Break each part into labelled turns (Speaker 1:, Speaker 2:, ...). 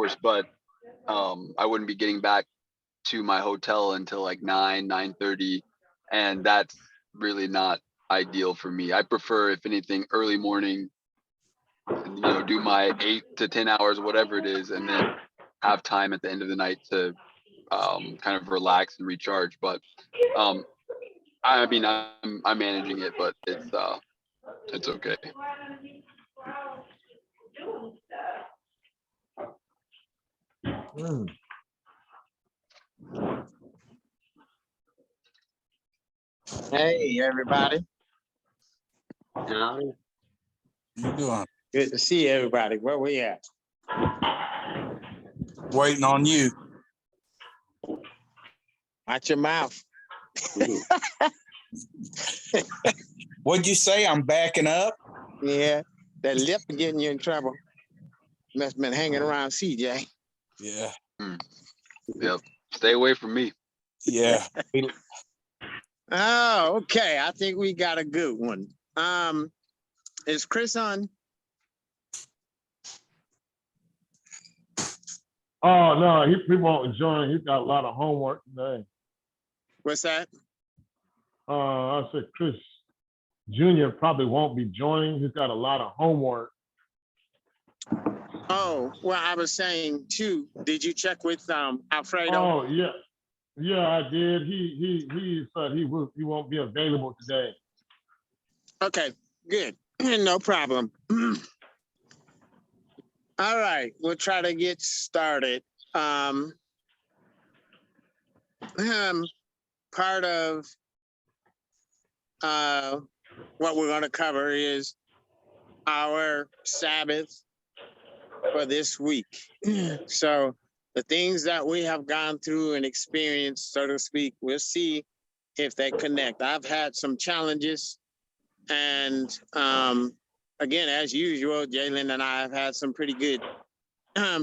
Speaker 1: hours, but I wouldn't be getting back to my hotel until like 9:30, and that's really not ideal for me. I prefer, if anything, early morning, do my 8 to 10 hours, whatever it is, and then have time at the end of the night to kind of relax and recharge. But um, I mean, I'm managing it, but it's okay.
Speaker 2: Mm.
Speaker 3: Hey, everybody.
Speaker 2: Howdy.
Speaker 4: You doing?
Speaker 3: Good to see everybody. Where we at?
Speaker 4: Waiting on you.
Speaker 3: Watch your mouth.
Speaker 4: What'd you say? I'm backing up?
Speaker 3: Yeah, that lip getting you in trouble. Must have been hanging around CJ.
Speaker 4: Yeah.
Speaker 1: Yep. Stay away from me.
Speaker 4: Yeah.
Speaker 3: Oh, okay. I think we got a good one. Is Chris on?
Speaker 2: Oh no, he won't join. He's got a lot of homework today.
Speaker 3: What's that?
Speaker 2: I said Chris Jr. probably won't be joining. He's got a lot of homework.
Speaker 3: Oh, well, I was saying too. Did you check with Alfredo?
Speaker 2: Oh yeah, I did. He said he won't be available today.
Speaker 3: Okay, good. No problem. All right, we'll try to get started. Part of what we're going to cover is our Sabbath for this week. So the things that we have gone through and experienced, so to speak, we'll see if they connect. I've had some challenges, and again, as usual, Jalen and I have had some pretty good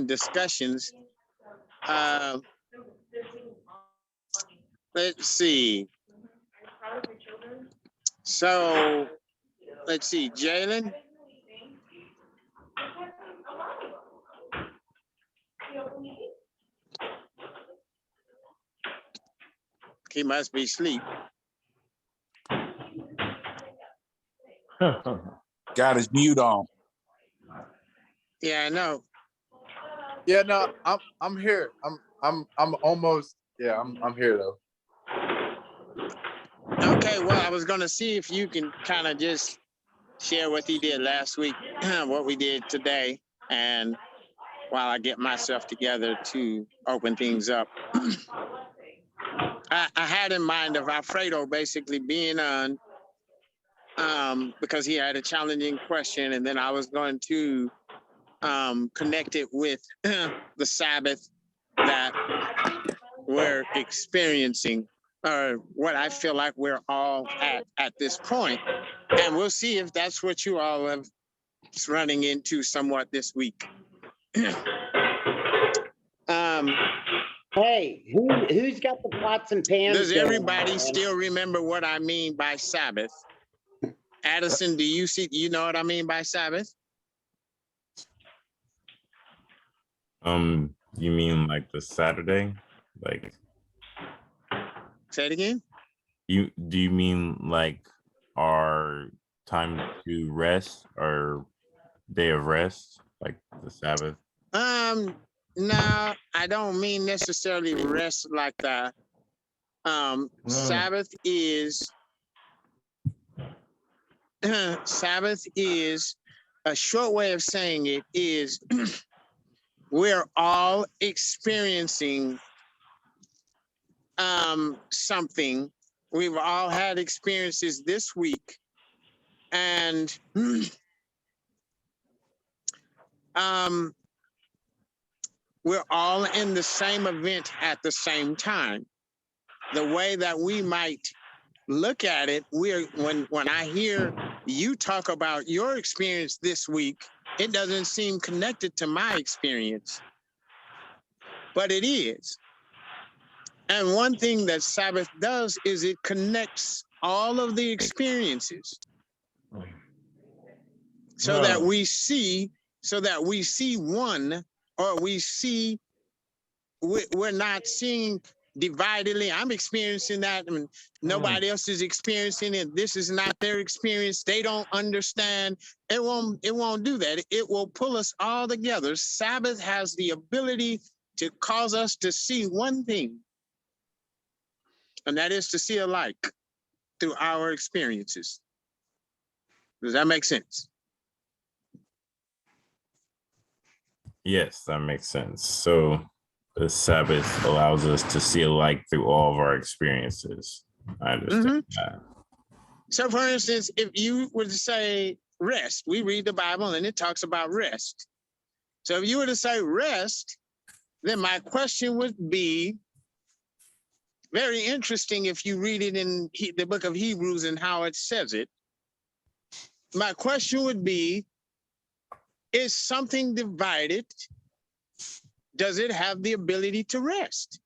Speaker 3: discussions. Let's see. So let's see, Jalen. He must be asleep.
Speaker 4: Got his mute on.
Speaker 3: Yeah, I know.
Speaker 5: Yeah, no, I'm here. I'm almost, yeah, I'm here though.
Speaker 3: Okay, well, I was gonna see if you can kind of just share what he did last week, what we did today, and while I get myself together to open things up. I had in mind of Alfredo basically being on because he had a challenging question, and then I was going to connect it with the Sabbath that we're experiencing, or what I feel like we're all at this point. And we'll see if that's what you all have running into somewhat this week.
Speaker 6: Hey, who's got the pots and pans?
Speaker 3: Does
Speaker 6: going
Speaker 3: everybody
Speaker 6: on?
Speaker 3: still remember what I mean by Sabbath? Addison, do you know what I mean by Sabbath?
Speaker 7: You mean like the Saturday? Like,
Speaker 3: Say it again.
Speaker 7: do you mean like our time to rest, or day of rest, like the Sabbath?
Speaker 3: No, I don't mean necessarily rest like that. Sabbath is Sabbath is a short way of saying it is we're all experiencing something. We've all had experiences this week, and we're all in the same event at the same time. The way that we might look at it, when I hear you talk about your experience this week, it doesn't seem connected to my experience, but it is. And one thing that Sabbath does is it connects all of the experiences so that we see one or we're not seeing dividedly. I'm experiencing that, and nobody else is experiencing it. This is not their experience. They don't understand. It won't do that. It will pull us all together. Sabbath has the ability to cause us to see one thing, and that is to see alike through our experiences. Does that make sense?
Speaker 7: Yes, that makes sense. So the Sabbath allows us to see alike through all of our experiences. I understand that.
Speaker 3: So, for instance, if you were to say rest, we read the Bible and it talks about rest. So, if you were to say rest, then my question would be very interesting if you read it in the book of Hebrews and how it says it. My question would be, is something divided? Does it have the ability to rest?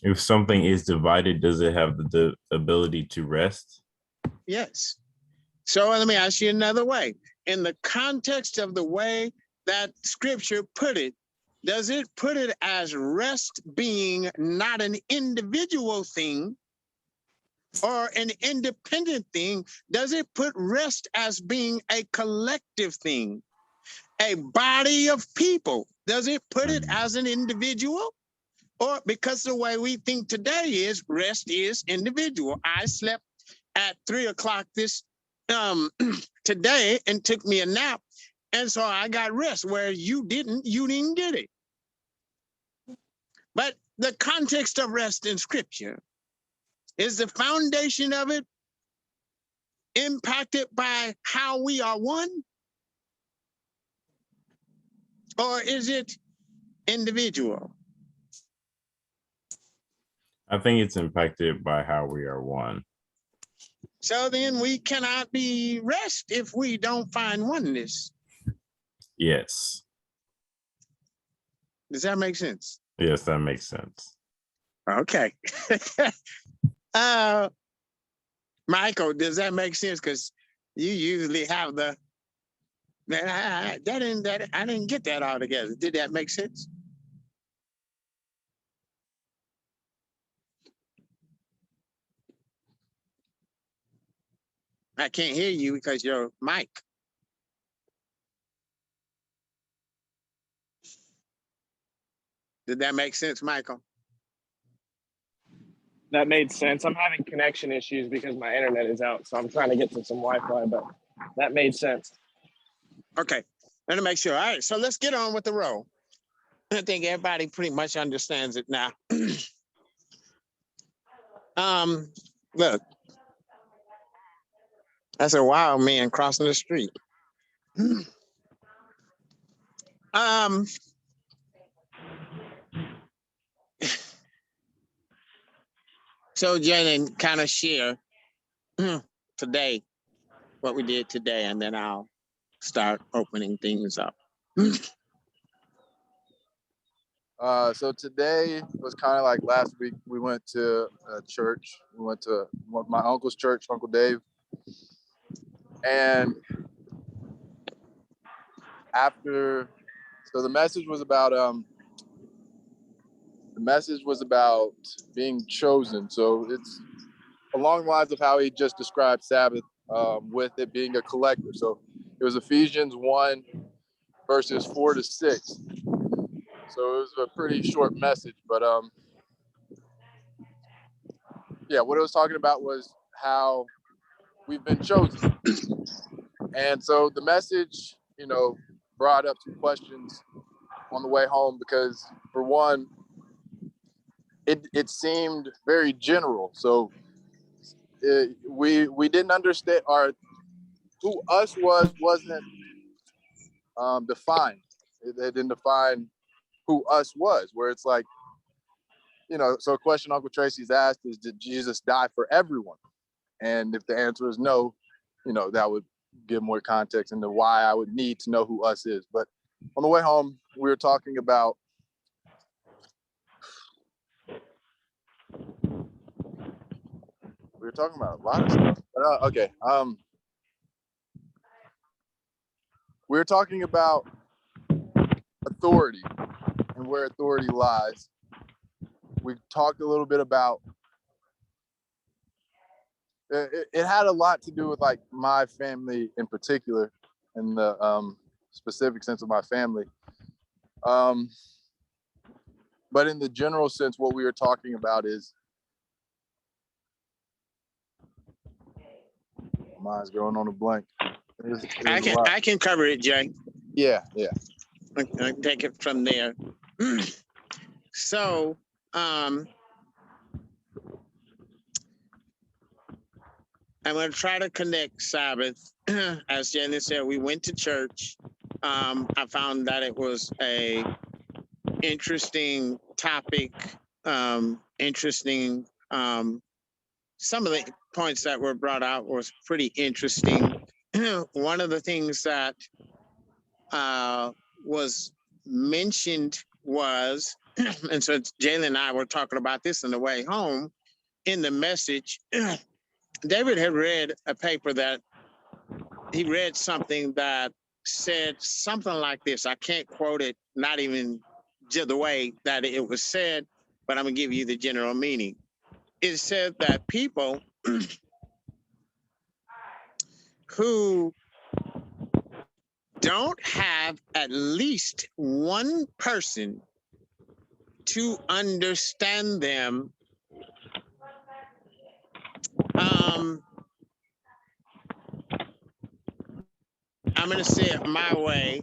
Speaker 7: If something is divided, does it have the ability to rest?
Speaker 3: Yes. So let me ask you another way. In the context of the way that scripture put it, does it put it as rest being not an individual thing or an independent thing? Does it put rest as being a collective thing, a body of people? Does it put it as an individual? Or because the way we think today is rest is individual. I slept at 3 o'clock this today and took me a nap, and so I got rest. Where you didn't get it. But the context of rest in scripture, is the foundation of it impacted by how we are one? Or is it individual?
Speaker 7: I think it's impacted by how we are one.
Speaker 3: So then we cannot be rest if we don't find oneness.
Speaker 7: Yes.
Speaker 3: Does that make sense?
Speaker 7: Yes, that makes sense.
Speaker 3: Okay. Michael, does that make sense? Because you usually have the I didn't get that all together. Did that make sense? I can't hear you because your mic. Did that make sense, Michael?
Speaker 8: That made sense. I'm having connection issues because my internet is out, so I'm trying to get to some Wi-Fi, but that made sense.
Speaker 3: Okay, let me make sure. All right, so let's get on with the roll. I think everybody pretty much understands it now. Look, that's a wild man crossing the street. So Jalen, kind of share today what we did today, and then I'll start opening things up.
Speaker 5: So today was kind of like last week. We went to a church. We went to my uncle's church, Uncle Dave. And so the message was about being chosen. So it's along the lines of how he just described Sabbath, with it being a collective. So it was Ephesians 1, verses 4 to 6. So it was a pretty short message, but what it was talking about was how we've been chosen. And so the message, brought up some questions on the way home, because for one, it seemed very general. So we didn't understand who us wasn't defined. It didn't define who us was, where it's like, so a question Uncle Tracy's asked is, did Jesus die for everyone? And if the answer is no, that would give more context into why I would need to know who us is. But on the way home, we were talking about a lot of stuff. But, okay. we're talking about authority and where authority lies. We've talked a little bit about it had a lot to do with like my family in particular and the specific sense of my family. But in the general sense, what we were talking about is mine's going on a blank.
Speaker 3: I can cover it, Jay.
Speaker 5: Yeah.
Speaker 3: I can take it from there. So, I'm going to try to connect Sabbath. As Jenny said, we went to church. I found that it was a interesting topic, interesting. Some of the points that were brought out was pretty interesting. One of the things that was mentioned was, and so Jalen and I were talking about this on the way home in the message. David had read a paper that he read something that said something like this. I can't quote it, not even the way that it was said, but I'm gonna give you the general meaning. It said that people who don't have at least one person to understand them, I'm going to say it my way,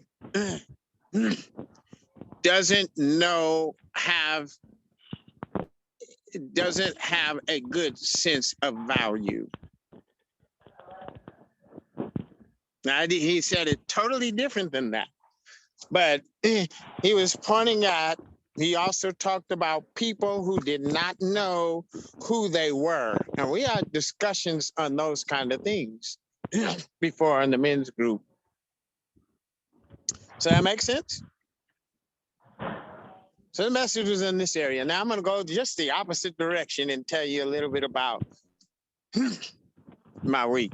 Speaker 3: doesn't have a good sense of value. Now, he said it totally different than that, but he was pointing at, he also talked about people who did not know who they were. And we had discussions on those kind of things before in the men's group. So that makes sense? So the message was in this area. Now I'm going to go just the opposite direction and tell you a little bit about my week.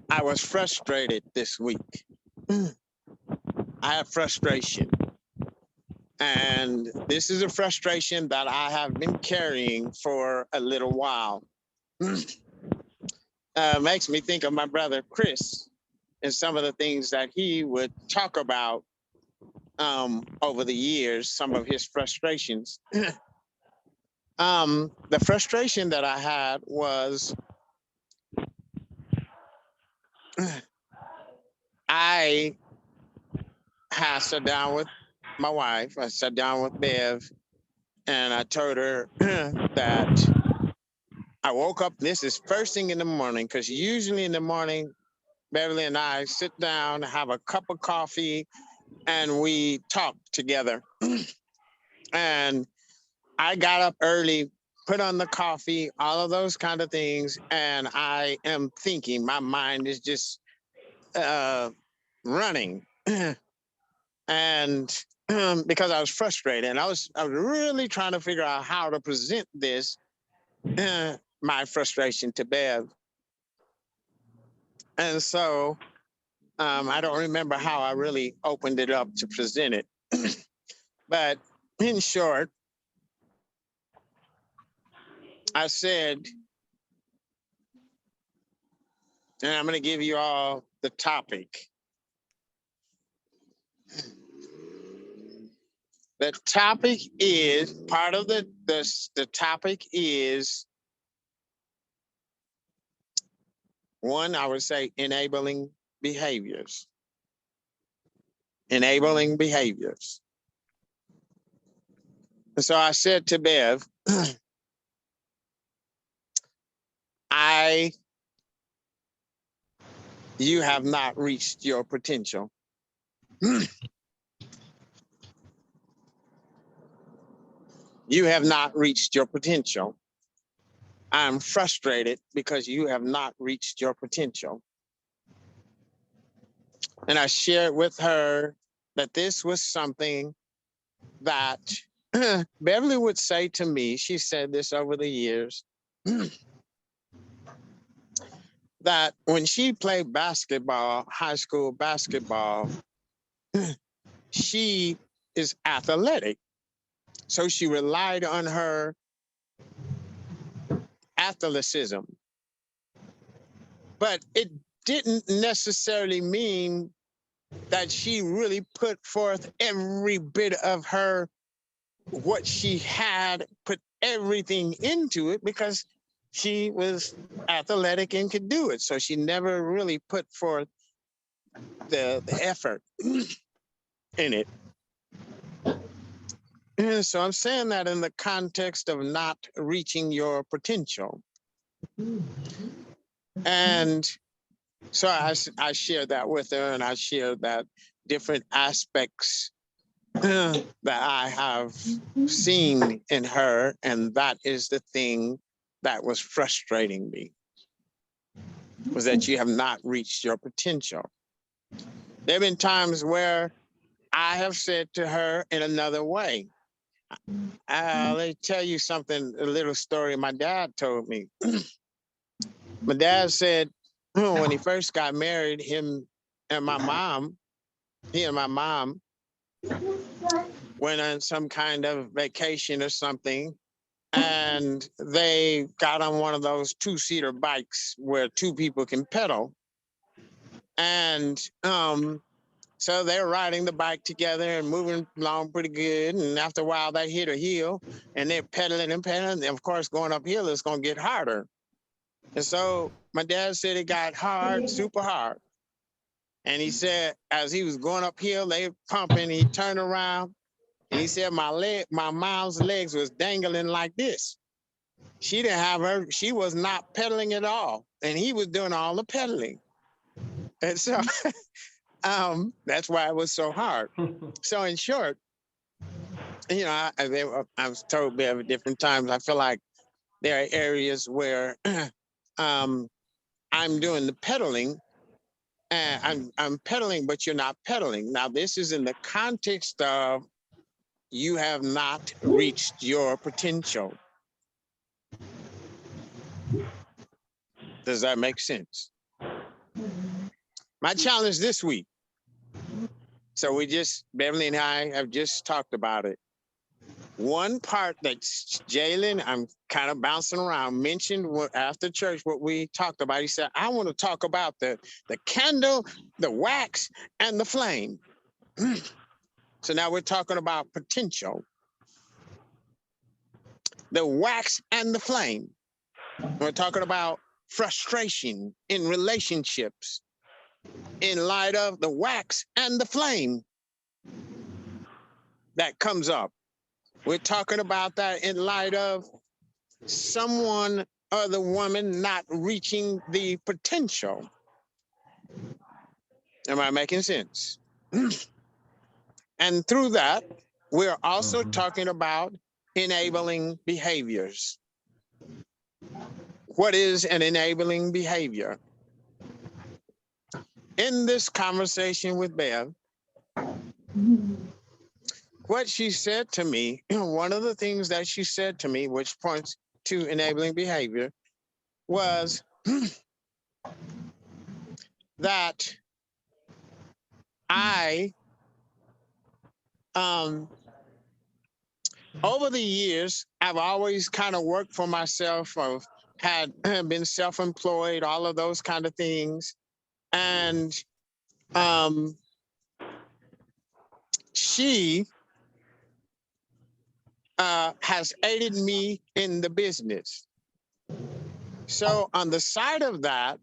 Speaker 3: I was frustrated this week. I have frustration. And this is a frustration that I have been carrying for a little while. Makes me think of my brother Chris and some of the things that he would talk about over the years, some of his frustrations. The frustration that I had was I had sat down with my wife, I sat down with Bev, and I told her that I woke up, this is first thing in the morning, because usually in the morning, Beverly and I sit down, have a cup of coffee, and we talk together. And I got up early, put on the coffee, all of those kind of things, and I am thinking, my mind is just running. And because I was frustrated, and I was really trying to figure out how to present this, my frustration to Bev. And so I don't remember how I really opened it up to present it. But in short, I said, and I'm going to give you all the topic. The topic is, part of the topic is, one, I would say enabling behaviors. Enabling behaviors. And so I said to Bev, you have not reached your potential. You have not reached your potential. I'm frustrated because you have not reached your potential. And I shared with her that this was something that Beverly would say to me. She said this over the years. that when she played basketball, high school basketball, she is athletic. So she relied on her athleticism. But it didn't necessarily mean that she really put forth every bit of her, what she had, put everything into it, because she was athletic and could do it. So she never really put forth the effort in it. And so I'm saying that in the context of not reaching your potential. And so I shared that with her, and I shared that different aspects that I have seen in her, and that is the thing that was frustrating me, was that you have not reached your potential. There have been times where I have said to her in another way, let me tell you something, a little story my dad told me. My dad said when he first got married, he and my mom went on some kind of vacation or something, and they got on one of those two-seater bikes where two people can pedal. And so they're riding the bike together and moving along pretty good. And after a while, they hit a hill and they're pedaling and pedaling. And of course, going uphill is going to get harder. And so my dad said it got hard, super hard. And he said, as he was going uphill, they were pumping, he turned around and he said, my mom's legs was dangling like this. She didn't have her, she was not pedaling at all. And he was doing all the pedaling. And so that's why it was so hard. So in short, you know, I was told at different times, I feel like there are areas where I'm doing the pedaling, and I'm pedaling, but you're not pedaling. Now, this is in the context of you have not reached your potential. Does that make sense? My challenge this week. So Beverly and I have just talked about it. One part that Jalen, I'm kind of bouncing around, mentioned after church what we talked about. He said, I want to talk about the candle, the wax, and the flame. So now we're talking about potential. The wax and the flame. We're talking about frustration in relationships in light of the wax and the flame that comes up. We're talking about that in light of someone or the woman not reaching the potential. Am I making sense? And through that, we're also talking about enabling behaviors. What is an enabling behavior? In this conversation with Bev, what she said to me, one of the things that she said to me, which points to enabling behavior, was that I, over the years, I've always kind of worked for myself, or had been self-employed, all of those kind of things. And she has aided me in the business. So on the side of that,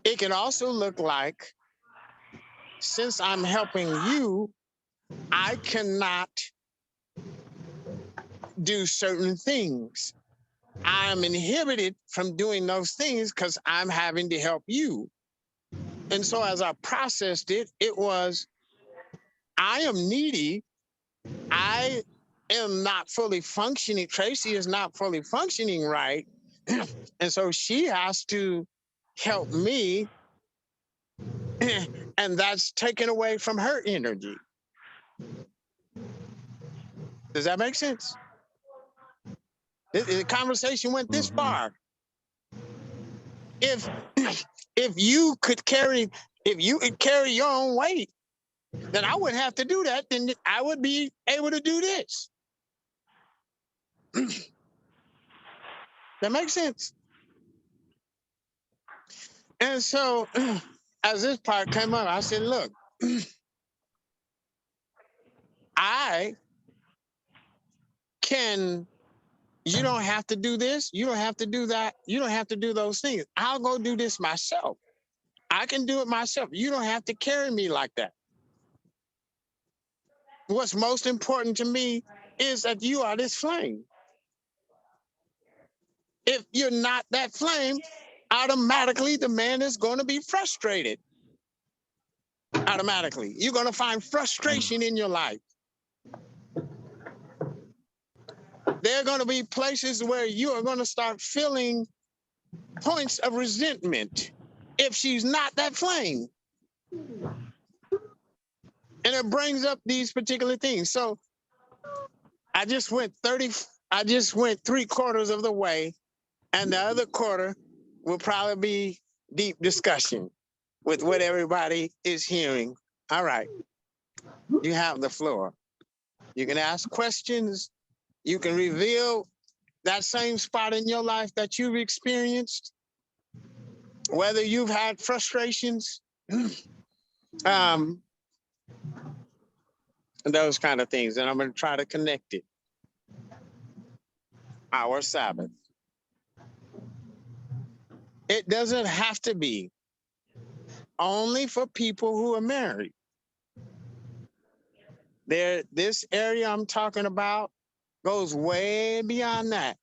Speaker 3: it can also look like, since I'm helping you, I cannot do certain things. I'm inhibited from doing those things because I'm having to help you. And so as I processed it, it was, I am needy. I am not fully functioning. Tracy is not fully functioning right. And so she has to help me. And that's taken away from her energy. Does that make sense? The conversation went this far. if if you could carry your own weight, then I wouldn't have to do that. Then I would be able to do this. That makes sense. And so as this part came up, I said, look, you don't have to do this. You don't have to do that. You don't have to do those things. I'll go do this myself. I can do it myself. You don't have to carry me like that. What's most important to me is that you are this flame. If you're not that flame, automatically the man is going to be frustrated. Automatically. You're going to find frustration in your life. There are going to be places where you are going to start feeling points of resentment if she's not that flame. And it brings up these particular things. So I just went 3/4 of the way, and the other quarter will probably be deep discussion with what everybody is hearing. All right. You have the floor. You can ask questions. You can reveal that same spot in your life that you've experienced, whether you've had frustrations, those kind of things. And I'm going to try to connect it. Our Sabbath. It doesn't have to be only for people who are married. This area I'm talking about goes way beyond that.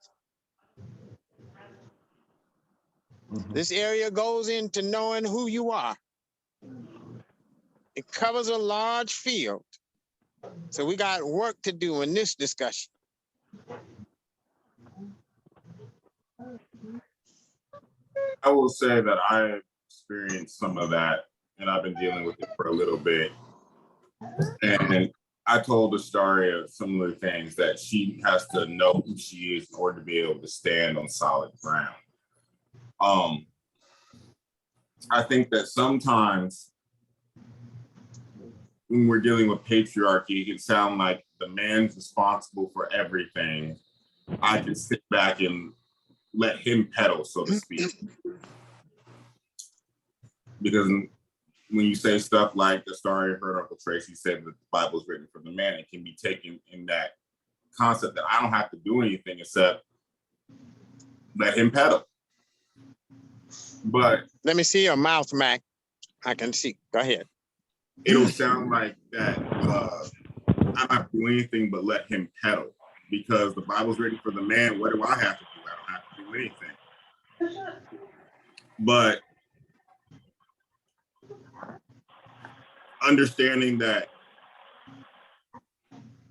Speaker 3: This area goes into knowing who you are. It covers a large field. So we got work to do in this discussion.
Speaker 9: I will say that I experienced some of that, and I've been dealing with it for a little bit. And I told the story of similar things, that she has to know who she is in order to be able to stand on solid ground. I think that sometimes when we're dealing with patriarchy, it can sound like the man's responsible for everything. I can sit back and let him pedal, so to speak. Because when you say stuff like the story I heard Uncle Tracy said that the Bible is written for the man, it can be taken in that concept that I don't have to do anything except let him pedal. But
Speaker 3: let me see your mouth, Mac. I can see. Go ahead.
Speaker 9: It'll sound like that I don't have to do anything but let him pedal, because the Bible's written for the man. What do I have to do? I don't have to do anything. But understanding that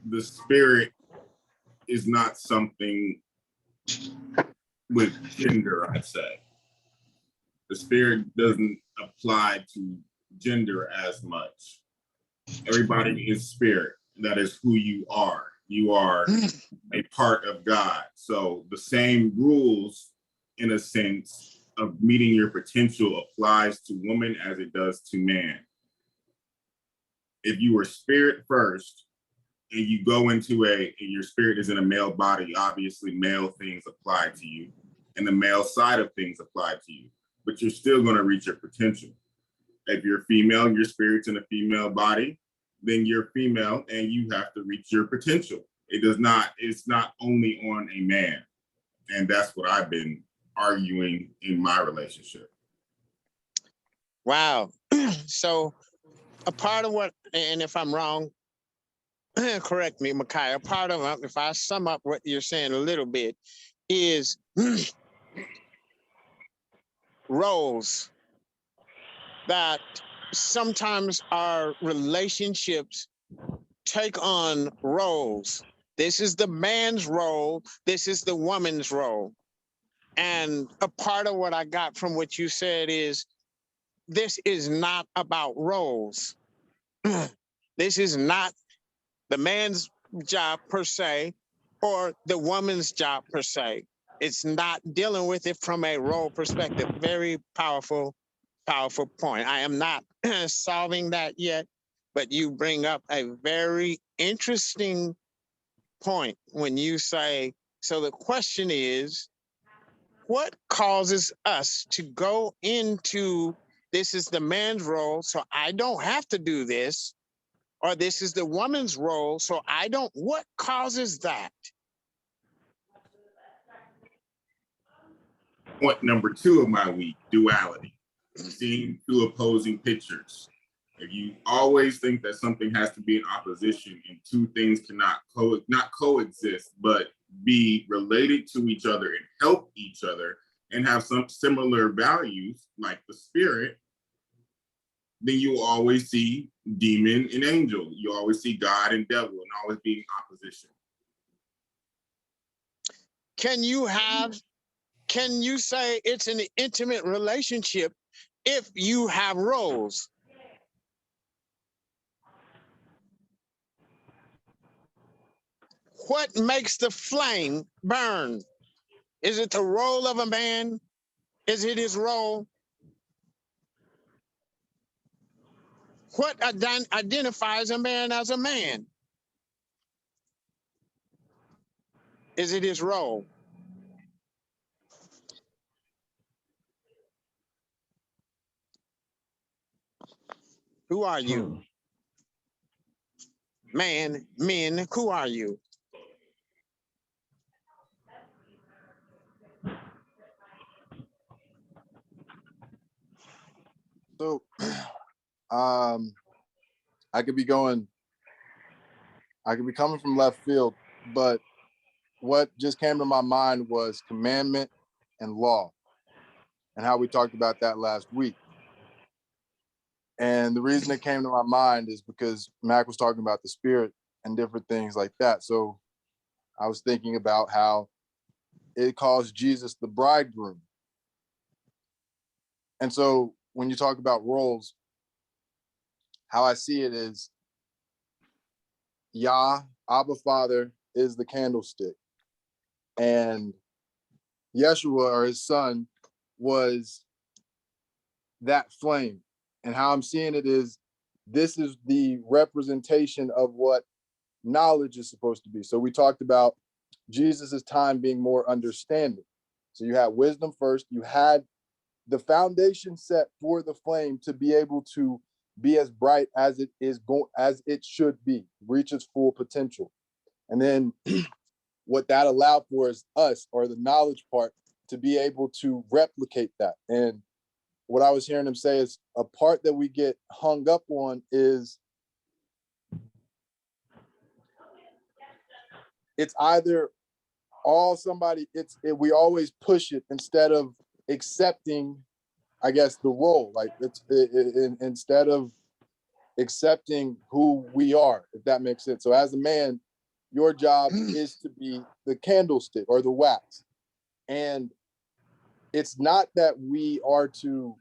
Speaker 9: the spirit is not something with gender, I'd say. The spirit doesn't apply to gender as much. Everybody is spirit. That is who you are. You are a part of God. So the same rules, in a sense, of meeting your potential applies to woman as it does to man. If you were spirit first and you go into your spirit is in a male body, obviously male things apply to you and the male side of things apply to you, but you're still going to reach your potential. If you're female, your spirit's in a female body, then you're female and you have to reach your potential. It's not only on a man. And that's what I've been arguing in my relationship.
Speaker 3: Wow. So a part of what, and if I'm wrong, correct me, Micaiah, a part of it, if I sum up what you're saying a little bit, is roles that sometimes our relationships take on roles. This is the man's role. This is the woman's role. And a part of what I got from what you said is, this is not about roles. This is not the man's job per se, or the woman's job per se. It's not dealing with it from a role perspective. Very powerful, powerful point. I am not solving that yet, but you bring up a very interesting point when you say, so the question is, what causes us to go into this is the man's role, so I don't have to do this, or this is the woman's role, so I don't, what causes that?
Speaker 9: Point number 2 of my week, duality. Seeing two opposing pictures. If you always think that something has to be in opposition and two things cannot not coexist, but be related to each other and help each other and have some similar values like the spirit, then you will always see demon and angel. You always see God and devil and always be in opposition.
Speaker 3: Can you say it's an intimate relationship if you have roles? What makes the flame burn? Is it the role of a man? Is it his role? What identifies a man as a man? Is it his role? Who are you? Man, men, who are you?
Speaker 5: So, I could be coming from left field, but what just came to my mind was commandment and law, and how we talked about that last week. And the reason it came to my mind is because Mac was talking about the spirit and different things like that. So I was thinking about how it calls Jesus the bridegroom. And so when you talk about roles, how I see it is Yah, Abba Father, is the candlestick. And Yeshua, or his son, was that flame. And how I'm seeing it is, this is the representation of what knowledge is supposed to be. So we talked about Jesus's time being more understanding. So you had wisdom first, you had the foundation set for the flame to be able to be as bright as it is as it should be, reach its full potential. And then what that allowed for is us, or the knowledge part, to be able to replicate that. And what I was hearing him say is a part that we get hung up on is it's either we always push it instead of accepting, I guess, the role. Like instead of accepting who we are, if that makes sense. So as a man, your job is to be the candlestick or the wax. And it's not that we are to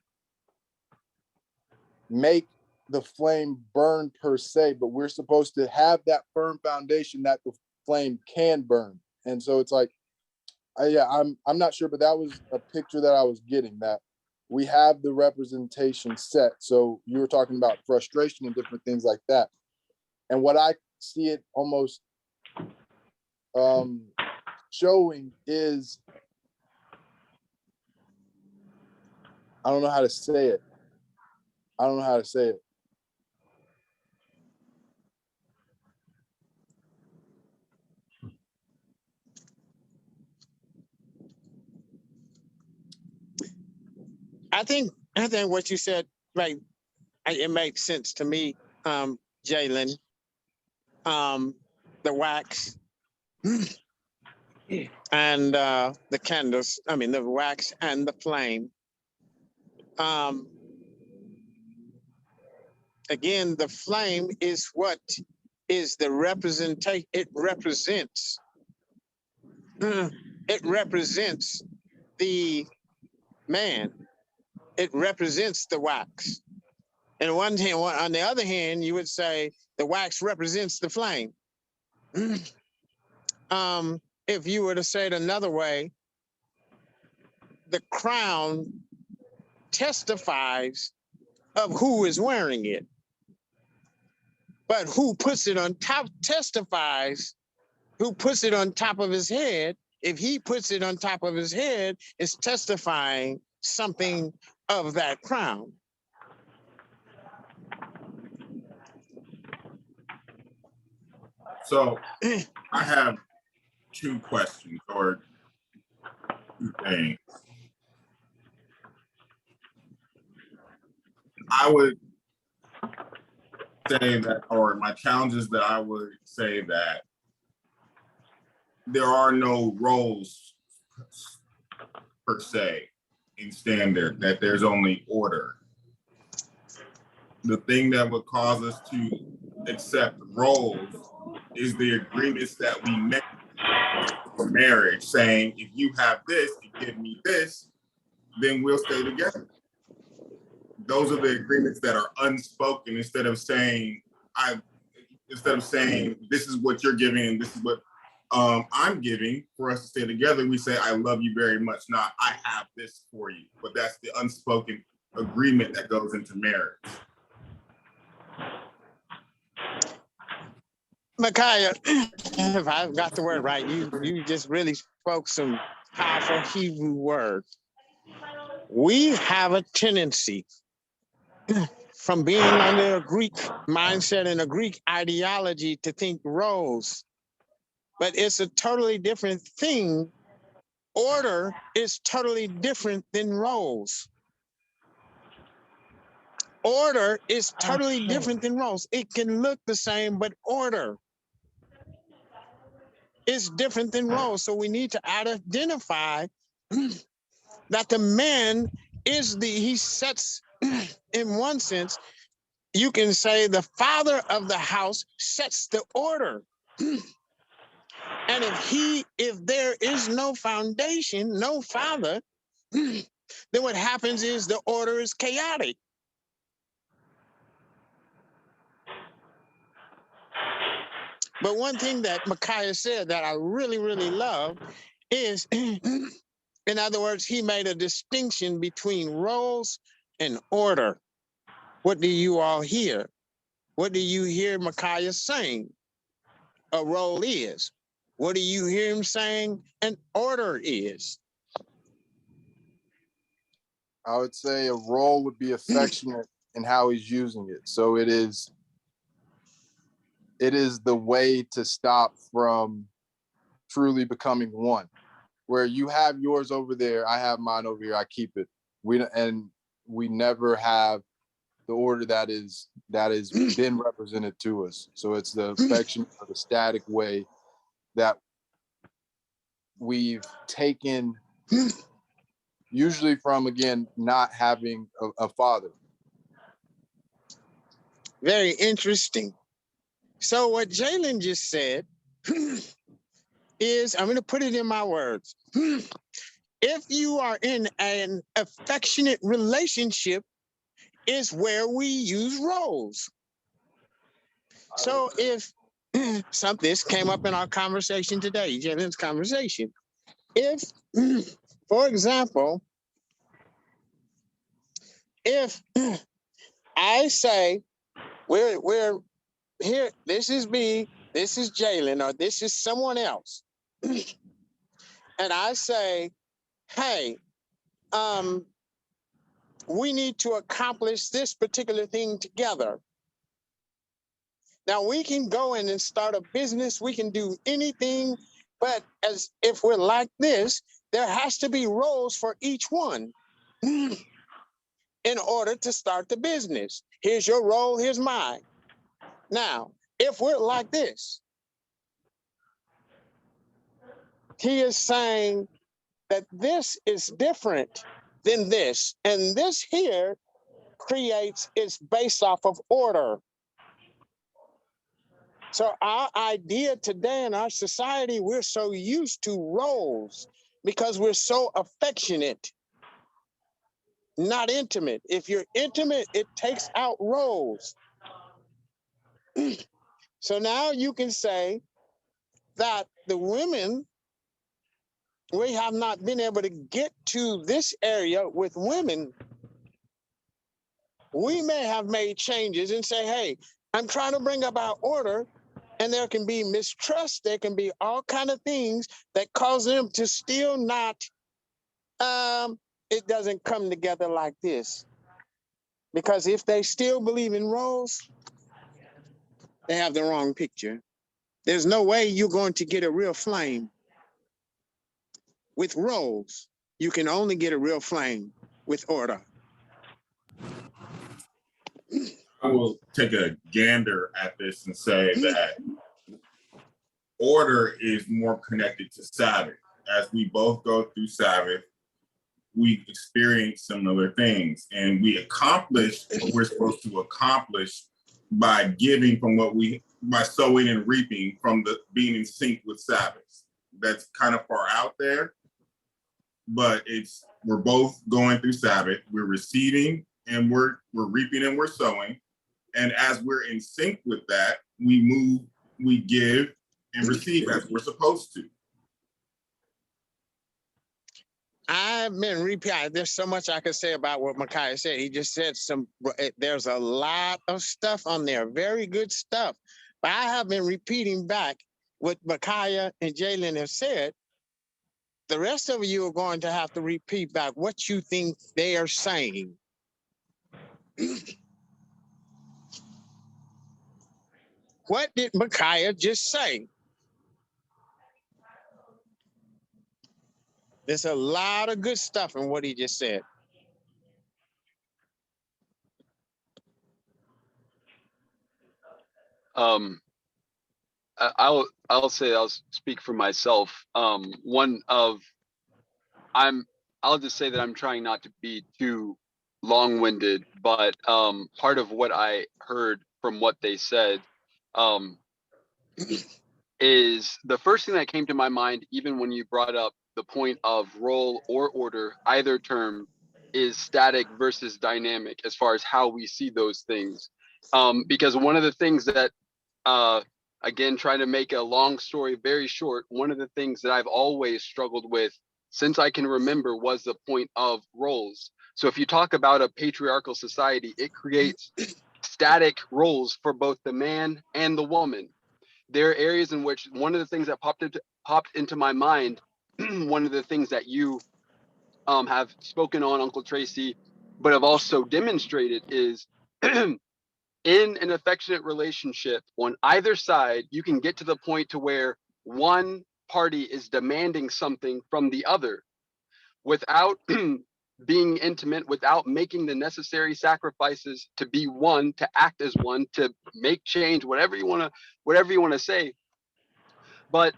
Speaker 5: make the flame burn per se, but we're supposed to have that firm foundation that the flame can burn. And so it's like, I'm not sure, but that was a picture that I was getting, that we have the representation set. So you were talking about frustration and different things like that. And what I see it almost showing is, I don't know how to say it.
Speaker 3: I think what you said, right, it makes sense to me, Jalen. The wax and the candles, the wax and the flame. Again, the flame is what is the representation. It represents the man. It represents the wax. And on the other hand, you would say the wax represents the flame. If you were to say it another way, the crown testifies of who is wearing it. But who puts it on top testifies, who puts it on top of his head. If he puts it on top of his head, is testifying something of that crown.
Speaker 9: So I have two questions or two things. I would say that, or my challenge is that I would say that there are no roles per se in standard, that there's only order. The thing that would cause us to accept roles is the agreements that we make for marriage, saying, if you have this, you give me this, then we'll stay together. Those are the agreements that are unspoken. Instead of saying this is what you're giving and this is what I'm giving for us to stay together, we say, I love you very much, not I have this for you. But that's the unspoken agreement that goes into marriage.
Speaker 3: Micaiah, if I've got the word right, you just really spoke some powerful Hebrew words. We have a tendency from being under a Greek mindset and a Greek ideology to think roles, but it's a totally different thing. Order is totally different than roles. Order is totally different than roles. It can look the same, but order is different than roles. So we need to identify that the man is he sets, in one sense, you can say the father of the house sets the order. And if there is no foundation, no father, then what happens is the order is chaotic. But one thing that Micaiah said that I really, really love is, in other words, he made a distinction between roles and order. What do you all hear? What do you hear Micaiah saying a role is? What do you hear him saying an order is?
Speaker 5: I would say a role would be affectionate in how he's using it. So it is the way to stop from truly becoming one, where you have yours over there, I have mine over here, I keep it. We never have the order that is been represented to us. So it's the affection of the static way that we've taken, usually from, again, not having a father.
Speaker 3: Very interesting. So what Jalen just said is, I'm going to put it in my words. If you are in an affectionate relationship, is where we use roles. So if this came up in our conversation today, Jalen's conversation, if, for example, if I say we're here, this is me, this is Jalen, or this is someone else, and I say, hey, we need to accomplish this particular thing together. Now we can go in and start a business, we can do anything, but as if we're like this, there has to be roles for each one in order to start the business. Here's your role, here's mine. Now, if we're like this, he is saying that this is different than this, and this here it's based off of order. So our idea today in our society, we're so used to roles because we're so affectionate, not intimate. If you're intimate, it takes out roles. So now you can say that the women we have not been able to get to this area with women. We may have made changes and say, hey, I'm trying to bring about order, and there can be mistrust. There can be all kind of things that cause them to still not, it doesn't come together like this. Because if they still believe in roles, they have the wrong picture. There's no way you're going to get a real flame with roles. You can only get a real flame with order.
Speaker 9: I will take a gander at this and say that order is more connected to Sabbath. As we both go through Sabbath, we experience similar things, and we accomplish what we're supposed to accomplish by giving from by sowing and reaping from the being in sync with Sabbath. That's kind of far out there, but we're both going through Sabbath. We're receiving and we're reaping and we're sowing. And as we're in sync with that, we move, we give and receive as we're supposed to.
Speaker 3: I've been repeating. There's so much I could say about what Micaiah said. He just said there's a lot of stuff on there, very good stuff. But I have been repeating back what Micaiah and Jalen have said. The rest of you are going to have to repeat back what you think they are saying. What did Micaiah just say? There's a lot of good stuff in what he just said.
Speaker 1: I'll speak for myself. I'll just say that I'm trying not to be too long-winded, but part of what I heard from what they said is the first thing that came to my mind, even when you brought up the point of role or order, either term is static versus dynamic as far as how we see those things. Because one of the things that, again, trying to make a long story very short, one of the things that I've always struggled with since I can remember was the point of roles. So if you talk about a patriarchal society, it creates static roles for both the man and the woman. There are areas in which one of the things that popped into my mind, one of the things that you have spoken on, Uncle Tracy, but have also demonstrated is in an affectionate relationship on either side, you can get to the point to where one party is demanding something from the other without being intimate, without making the necessary sacrifices to be one, to act as one, to make change, whatever you want to say. But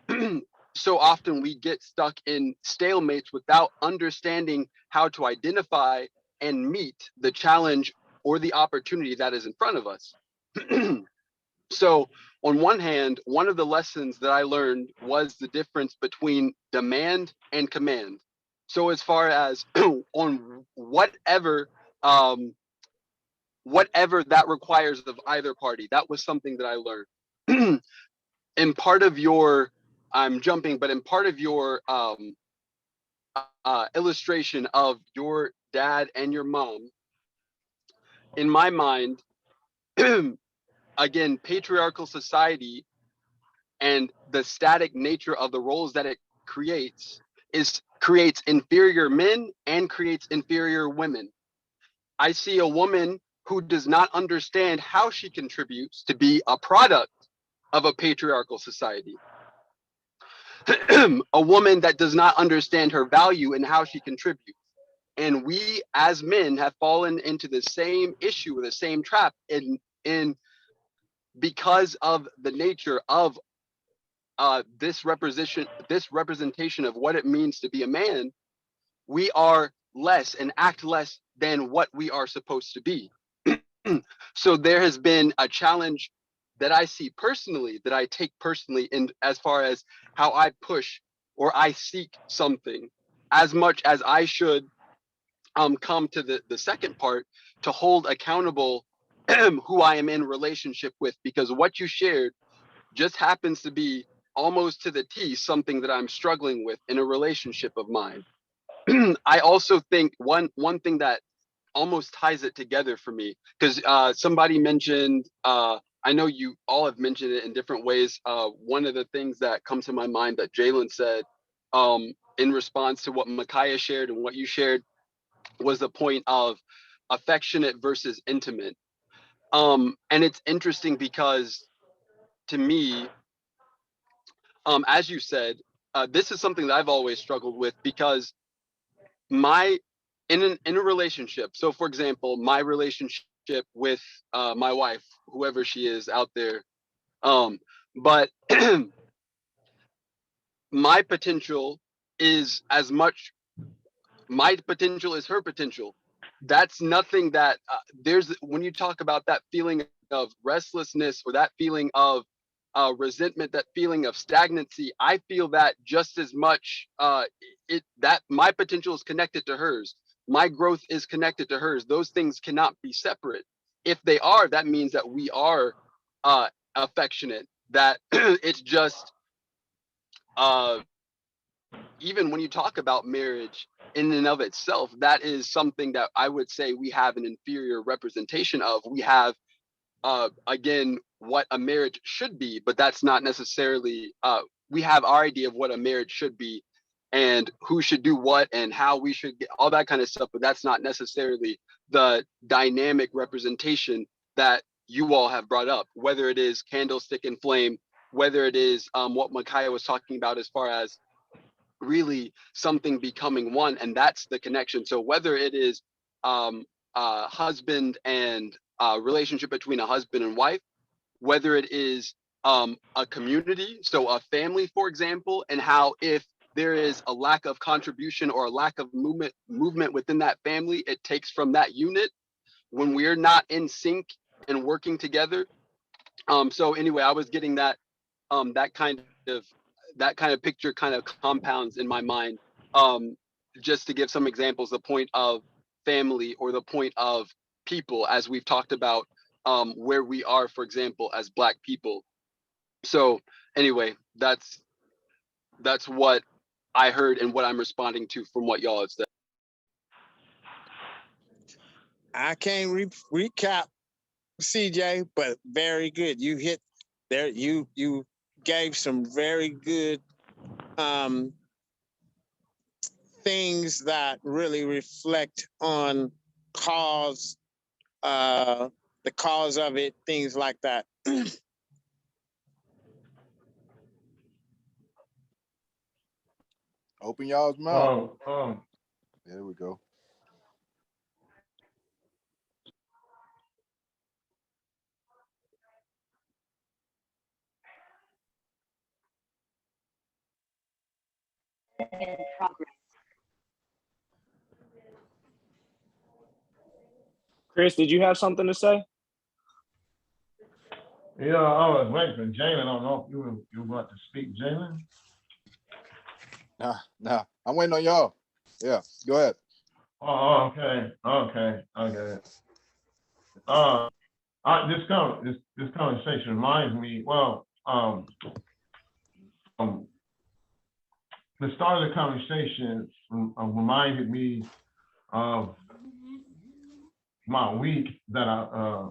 Speaker 1: so often we get stuck in stalemates without understanding how to identify and meet the challenge or the opportunity that is in front of us. So on one hand, one of the lessons that I learned was the difference between demand and command. So as far as on whatever that requires of either party, that was something that I learned. In part of your, I'm jumping, but in part of your illustration of your dad and your mom, in my mind, again, patriarchal society and the static nature of the roles that it creates creates inferior men and creates inferior women. I see a woman who does not understand how she contributes to be a product of a patriarchal society. A woman that does not understand her value and how she contributes. And we as men have fallen into the same issue, the same trap in because of the nature of this representation of what it means to be a man. We are less and act less than what we are supposed to be. So there has been a challenge that I see personally, that I take personally in as far as how I push or I seek something as much as I should come to the second part to hold accountable who I am in relationship with, because what you shared just happens to be almost to the T something that I'm struggling with in a relationship of mine. I also think one thing that almost ties it together for me, because somebody mentioned, I know you all have mentioned it in different ways. One of the things that comes to my mind that Jalen said in response to what Micaiah shared and what you shared was the point of affectionate versus intimate. And it's interesting because to me, as you said, this is something that I've always struggled with because in a relationship. So for example, my relationship with my wife, whoever she is out there, but my potential is as much my potential is her potential. That's nothing that there's when you talk about that feeling of restlessness or that feeling of resentment, that feeling of stagnancy, I feel that just as much that my potential is connected to hers. My growth is connected to hers. Those things cannot be separate. If they are, that means that we are affectionate, that it's just even when you talk about marriage in and of itself, that is something that I would say we have an inferior representation of. We have, again, what a marriage should be, but that's not necessarily, we have our idea of what a marriage should be and who should do what and how we should get all that kind of stuff, but that's not necessarily the dynamic representation that you all have brought up, whether it is candlestick and flame, whether it is what Micaiah was talking about as far as really something becoming one, and that's the connection. So whether it is husband and relationship between a husband and wife, whether it is a community, so a family, for example, and how if there is a lack of contribution or a lack of movement within that family, it takes from that unit when we're not in sync and working together. So anyway, I was getting that that kind of picture kind of compounds in my mind. Just to give some examples, the point of family or the point of people, as we've talked about, where we are, for example, as Black people. So anyway, that's what I heard and what I'm responding to from what y'all have said.
Speaker 3: I can't recap, CJ, but very good. You hit there. You gave some very good things that really reflect on cause, the cause of it, things like that.
Speaker 5: Open y'all's mouth. There we go.
Speaker 8: Chris, did you have something to say?
Speaker 2: Yeah, I was waiting for Jalen. I don't know if you want to speak, Jalen.
Speaker 5: Nah. I'm waiting on y'all. Yeah, go ahead.
Speaker 2: Oh, okay. This conversation reminds me. Well, the start of the conversation reminded me of my week that I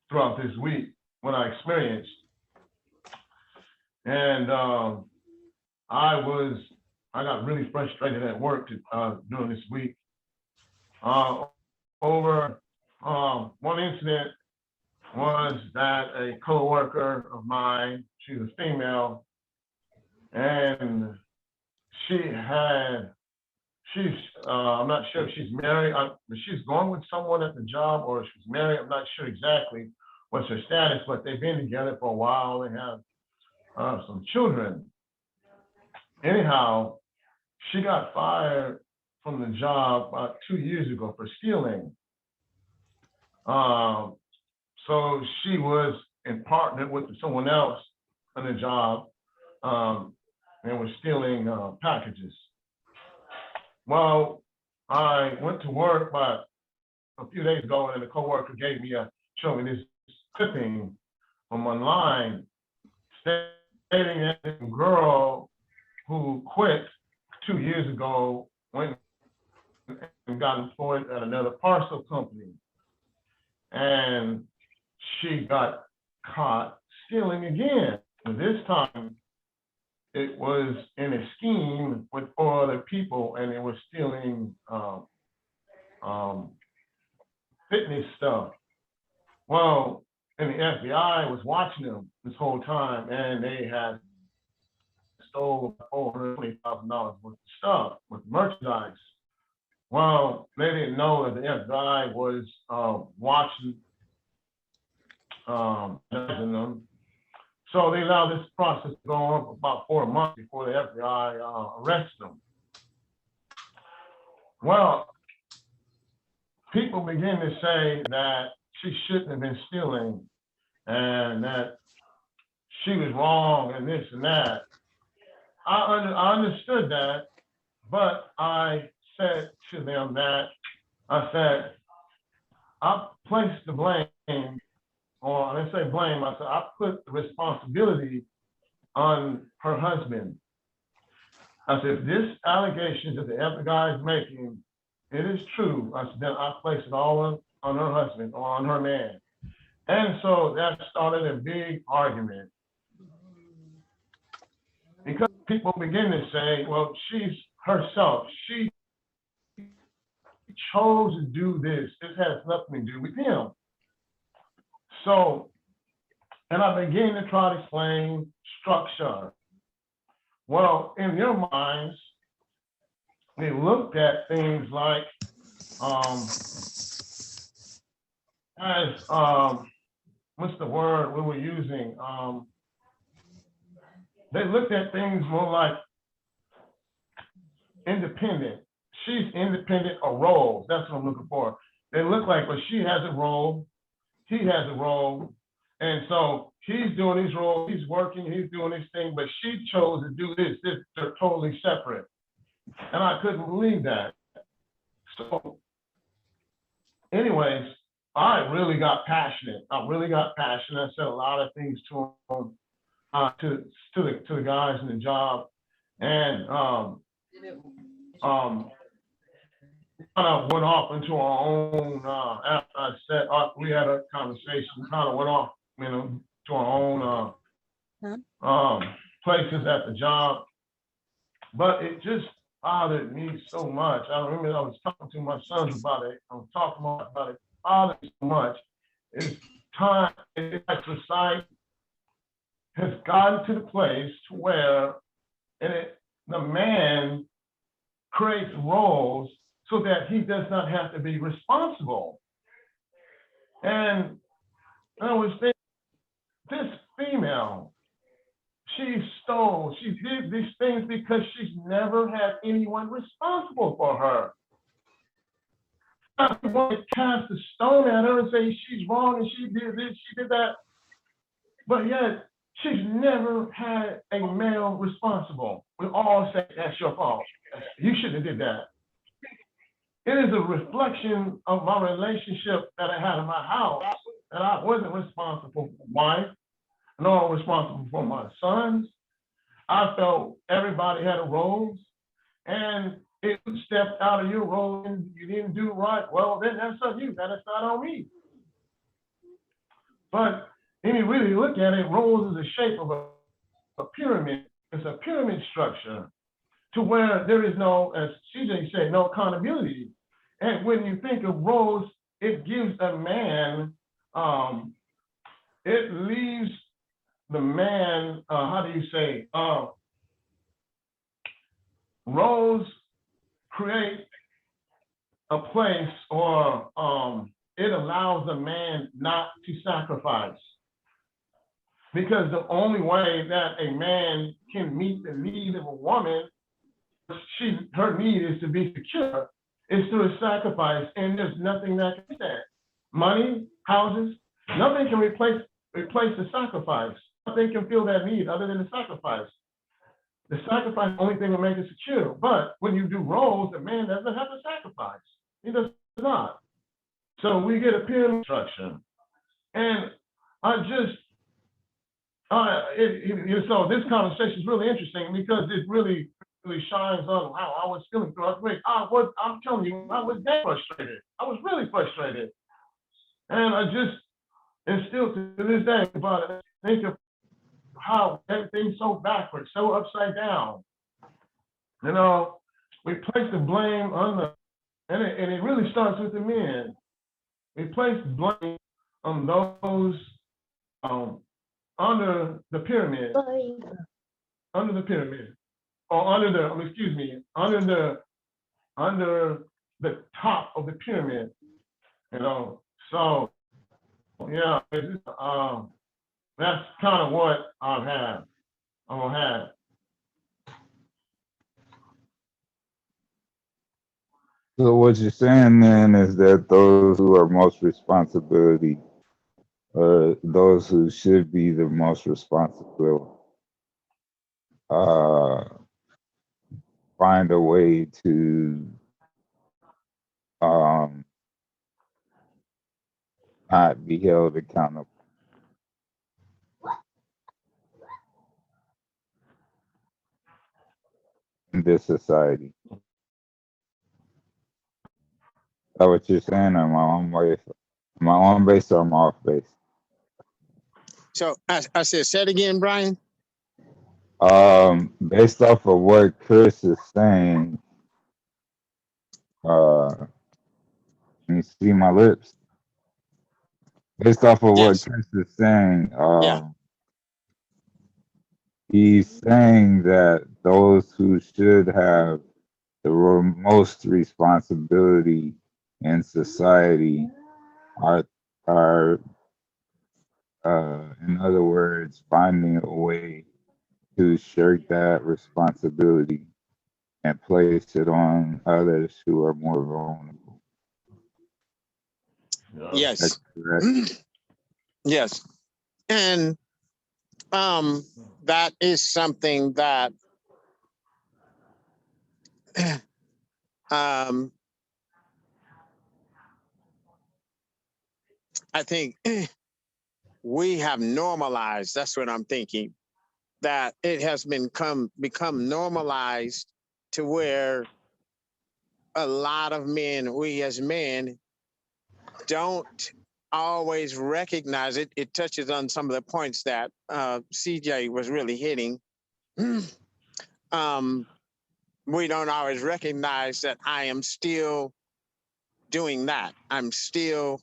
Speaker 2: throughout this week what I experienced, and I got really frustrated at work during this week over one incident. Was that a co-worker of mine, she's a female, and I'm not sure if she's married, she's going with someone at the job or she's married. I'm not sure exactly what's her status, but they've been together for a while. They have some children. Anyhow, she got fired from the job about 2 years ago for stealing. So she was in partner with someone else on the job and was stealing packages. Well, I went to work about a few days ago, and the coworker showed me this clipping from online dating a girl who quit 2 years ago, went and got employed at another parcel company. And she got caught stealing again. And this time it was in a scheme with 4 other people, and it was stealing fitness stuff. Well, and the FBI was watching them this whole time, and they had stole $420,000 worth of stuff with merchandise. Well, they didn't know that the FBI was watching them. So they allowed this process to go on for about 4 months before the FBI arrested them. Well, people begin to say that she shouldn't have been stealing and that she was wrong and this and that. I understood that, but I said to them that, I said, I placed the blame, or let's say blame, I said, I put the responsibility on her husband. I said, this allegations that the other guy is making, it is true. I said, then I place it all on her husband or on her man. And so that started a big argument. Because people begin to say, well, she's herself. She chose to do this. This has nothing to do with him. So, and I began to try to explain structure. Well, in their minds, they looked at things like what's the word we were using? They looked at things more like independent. She's independent of roles. That's what I'm looking for. They look like, well, she has a role, he has a role, and so he's doing his role, he's working, he's doing his thing, but she chose to do this. They're totally separate. And I couldn't believe that. So anyways, I really got passionate. I said a lot of things to him, to the guys in the job, and kind of went off into our own. After I said we had a conversation, kind of went off, to our own places at the job. But it just bothered me so much. I remember I was talking to my sons about it. I was talking about it. Bothered me so much. It's time. Society has gotten to the place to where the man creates roles so that he does not have to be responsible. And I was thinking, this female, she did these things because she's never had anyone responsible for her. I want to cast a stone at her and say she's wrong and she did this, she did that. But yet, she's never had a male responsible. We all say, that's your fault. You shouldn't have did that. It is a reflection of my relationship that I had in my house, that I wasn't responsible for my wife, nor responsible for my sons. I felt everybody had a role, and if you stepped out of your role and you didn't do right, well, then that's on you. That is not on me. But if you really look at it, roles is the shape of a pyramid. It's a pyramid structure to where there is no, as CJ said, no accountability. And when you think of roles, it gives a man, it leaves the man, how do you say, roles create a place, or it allows a man not to sacrifice. Because the only way that a man can meet the needs of a woman, her need is to be secure, is through a sacrifice, and there's nothing that can do that. Money, houses, nothing can replace the sacrifice. Nothing can fill that need other than the sacrifice. The sacrifice, the only thing will make it secure. But when you do roles, the man doesn't have to sacrifice. He does not. So we get a pyramid structure. And I just So this conversation is really interesting because it really shines on how I was feeling throughout the week. I'm telling you, I was that frustrated. I was really frustrated. And and still to this day, but think of how everything's so backwards, so upside down. You know, we place the blame on and it really starts with the men. We place blame on those under the pyramid, or under top of the pyramid. So yeah, that's kind of what I'm gonna have.
Speaker 10: So what you're saying then is that those who are most responsibility, or those who should be the most responsible, find a way to not be held accountable in this society. Is that what you're saying? Am I on base? Am I on base or am I off base?
Speaker 3: So I said, say it again, Brian.
Speaker 10: Based off of what Chris is saying, can you see my lips? Based off of what Chris is saying, he's saying that those who should have the most responsibility in society are in other words, finding a way to shirk that responsibility and place it on others who are more vulnerable.
Speaker 3: Yes. Yes. And that is something that I think we have normalized. That's what I'm thinking. That it has become normalized to where a lot of men, we as men, don't always recognize it. It touches on some of the points that CJ was really hitting. We don't always recognize that I am still doing that. I'm still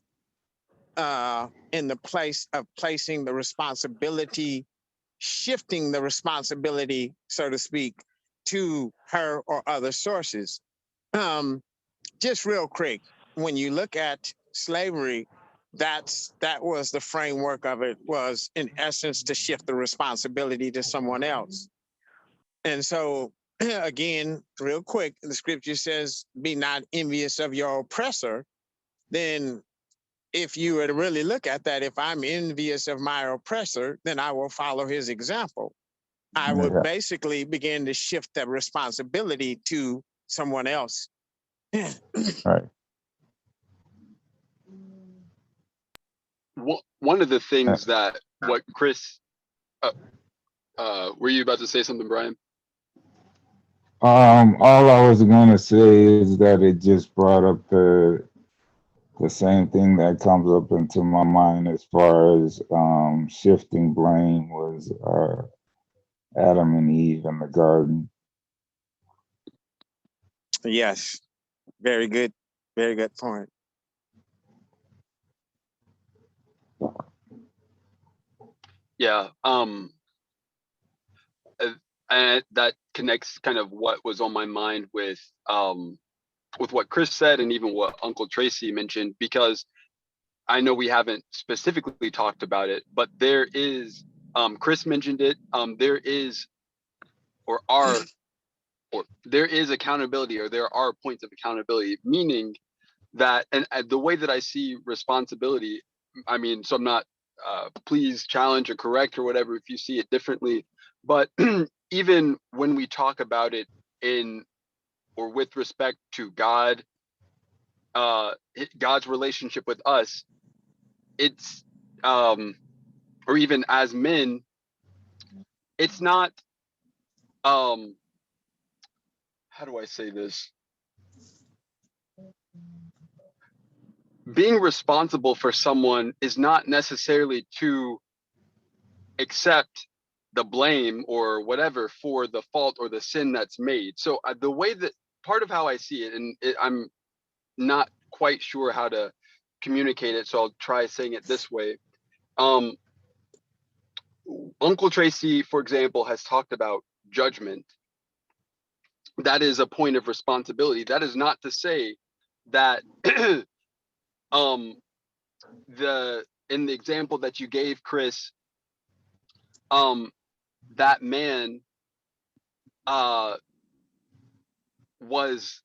Speaker 3: in the place of placing the responsibility, shifting the responsibility, so to speak, to her or other sources. Just real quick, when you look at slavery, that was the framework of it, was in essence to shift the responsibility to someone else. And so again, real quick, the scripture says, be not envious of your oppressor. Then if you were to really look at that, if I'm envious of my oppressor, then I will follow his example. I would basically begin to shift that responsibility to someone else.
Speaker 10: Right.
Speaker 1: One of the things that what Chris, were you about to say something, Brian?
Speaker 10: All I was going to say is that it just brought up the same thing that comes up into my mind as far as shifting blame was Adam and Eve in the garden.
Speaker 3: Yes, very good point.
Speaker 1: Yeah, and that connects kind of what was on my mind with what Chris said and even what Uncle Tracy mentioned, because I know we haven't specifically talked about it, but there is, Chris mentioned it, there is, there is accountability, or there are points of accountability, meaning that, and the way that I see responsibility, I mean, so I'm not, please challenge or correct or whatever if you see it differently, but even when we talk about it in, or with respect to God, God's relationship with us, it's, or even as men, it's not, how do I say this? Being responsible for someone is not necessarily to accept the blame or whatever for the fault or the sin that's made. So the way that part of how I see it, and I'm not quite sure how to communicate it, so I'll try saying it this way. Uncle Tracy, for example, has talked about judgment. That is a point of responsibility. That is not to say that in the example that you gave, Chris, that man was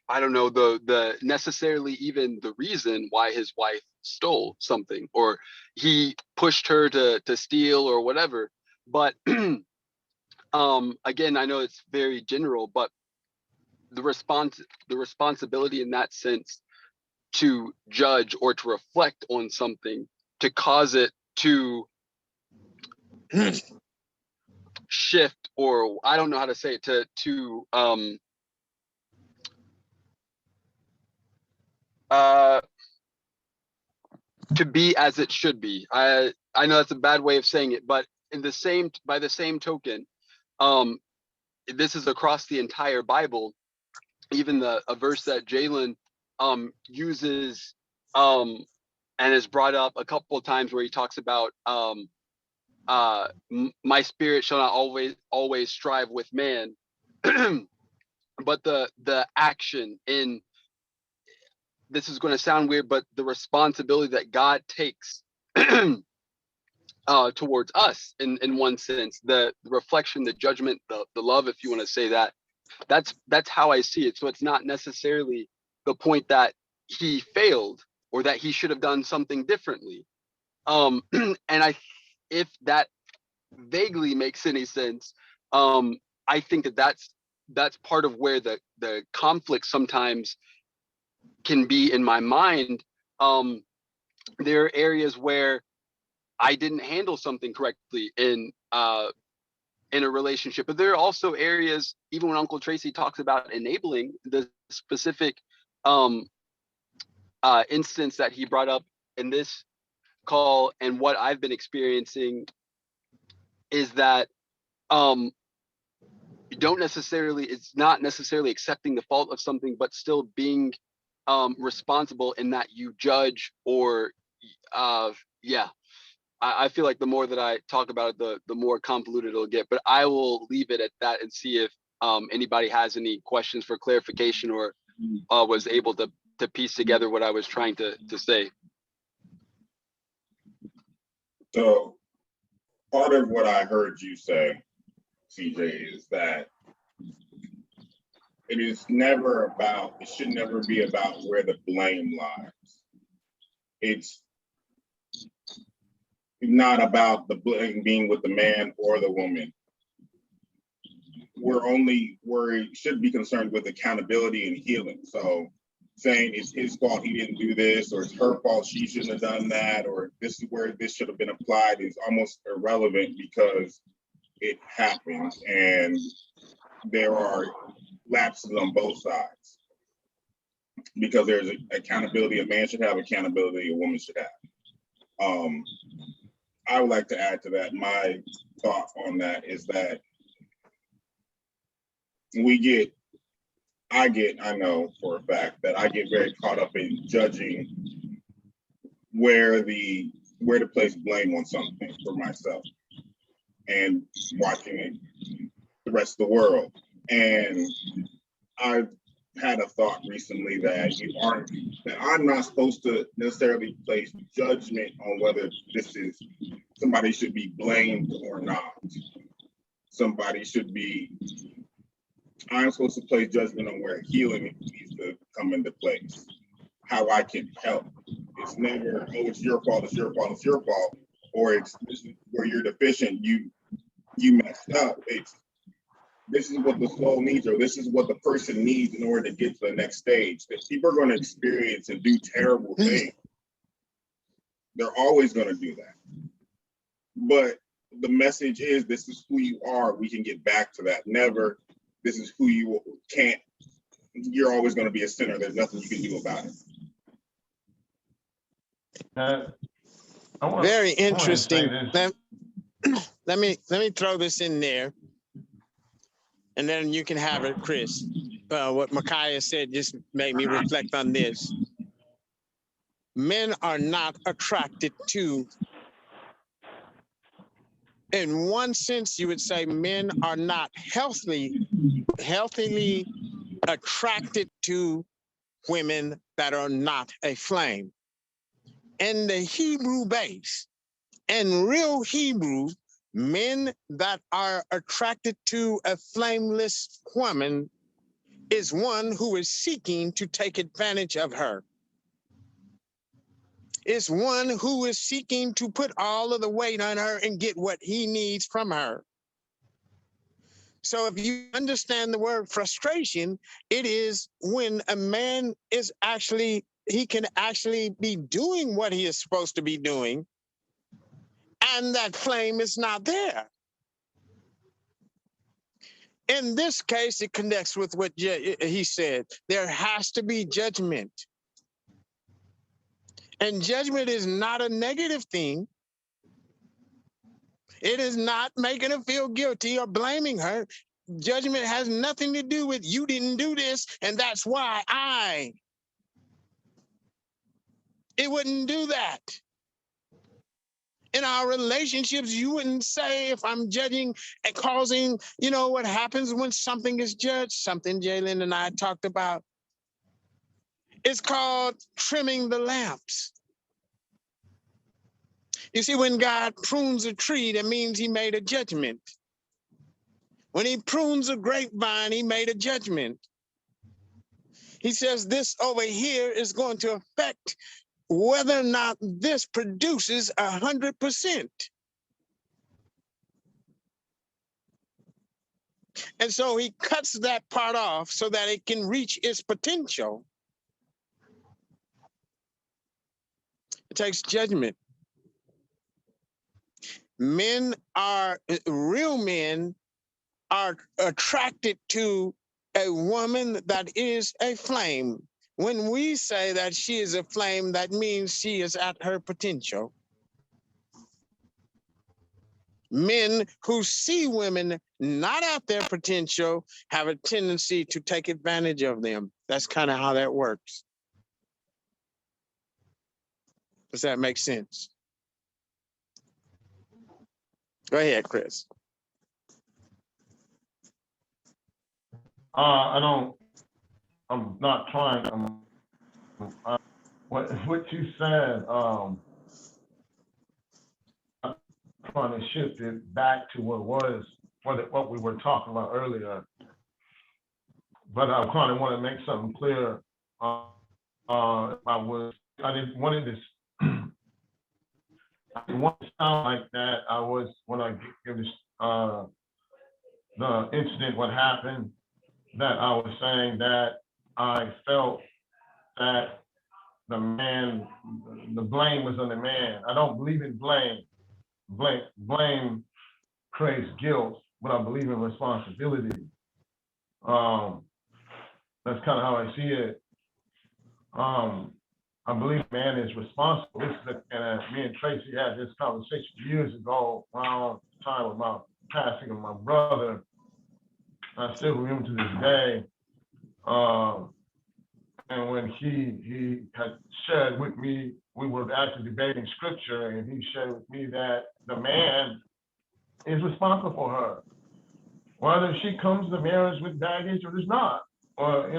Speaker 1: I don't know, the necessarily even the reason why his wife stole something, or he pushed her to steal or whatever. But again, I know it's very general, but the responsibility in that sense to judge or to reflect on something, to cause it to shift, or I don't know how to say it, to be as it should be. I know that's a bad way of saying it, but by the same token, this is across the entire Bible. Even a verse that Jalen uses and is brought up a couple of times, where he talks about my spirit shall not always strive with man, but the action in, this is going to sound weird, but the responsibility that God takes towards us in one sense, the reflection, the judgment, the love, if you want to say that, that's how I see it. So it's not necessarily the point that he failed or that he should have done something differently. And if that vaguely makes any sense, I think that's part of where the conflict sometimes can be in my mind. There are areas where I didn't handle something correctly in a relationship, but there are also areas, even when Uncle Tracy talks about enabling, the specific instance that he brought up in this call, and what I've been experiencing is that it's not necessarily accepting the fault of something, but still being responsible in that you judge, or I feel like the more that I talk about it, the more convoluted it'll get, but I will leave it at that and see if anybody has any questions for clarification, or was able to piece together what I was trying to say.
Speaker 9: So part of what I heard you say, CJ, is that it should never be about where the blame lies. It's not about the blame being with the man or the woman. We should be concerned with accountability and healing. So saying it's his fault he didn't do this, or it's her fault she shouldn't have done that, or this is where this should have been applied, is almost irrelevant, because it happens and there are lapses on both sides. Because there's accountability, a man should have accountability, a woman should have. I would like to add to that, my thought on that is that I know for a fact that I get very caught up in judging where to place blame on something for myself, and watching it the rest of the world. And I've had a thought recently that I'm not supposed to necessarily place judgment on whether somebody should be blamed or not. I'm supposed to place judgment on where healing needs to come into place, how I can help. It's never, oh, it's your fault, it's your fault, or this is where you're deficient, you messed up. This is what the soul needs, or this is what the person needs in order to get to the next stage. That people are going to experience and do terrible things. They're always going to do that. But the message is, this is who you are, we can get back to that. Never, this is who you can't, you're always going to be a sinner. There's nothing you can do about it.
Speaker 3: Very interesting. Let me throw this in there, and then you can have it, Chris. What Micaiah said just made me reflect on this. Men are not attracted to, in one sense, you would say men are not healthily attracted to women that are not a flame. In the Hebrew base, in real Hebrew, men that are attracted to a flameless woman is one who is seeking to take advantage of her. It's one who is seeking to put all of the weight on her and get what he needs from her. So if you understand the word frustration, it is when a man is he can actually be doing what he is supposed to be doing, and that flame is not there. In this case, it connects with what he said. There has to be judgment. And judgment is not a negative thing. It is not making her feel guilty or blaming her. Judgment has nothing to do with you didn't do this, and that's why It wouldn't do that. In our relationships, you wouldn't say, if I'm judging and causing, what happens when something is judged, something Jalen and I talked about. It's called trimming the lamps. You see, when God prunes a tree, that means he made a judgment. When he prunes a grapevine, he made a judgment. He says this over here is going to affect whether or not this produces 100%. And so he cuts that part off so that it can reach its potential. It takes judgment. Real men are attracted to a woman that is a flame. When we say that she is a flame, that means she is at her potential. Men who see women not at their potential have a tendency to take advantage of them. That's kind of how that works. Does that make sense? Go ahead, Chris.
Speaker 2: I'm not trying. What you said, I'm trying to shift it back to what we were talking about earlier. But I kind of want to make something clear. I didn't want to sound like that. When I give this, the incident, what happened, that I was saying that I felt that the blame was on the man. I don't believe in blame. Blame creates guilt, but I believe in responsibility. That's kind of how I see it. I believe man is responsible. Me and Tracy had this conversation years ago around the time of my passing of my brother. I still remember to this day. And when he had shared with me, we were actually debating scripture, and he shared with me that the man is responsible for her. Whether she comes to marriage with baggage or does not, or,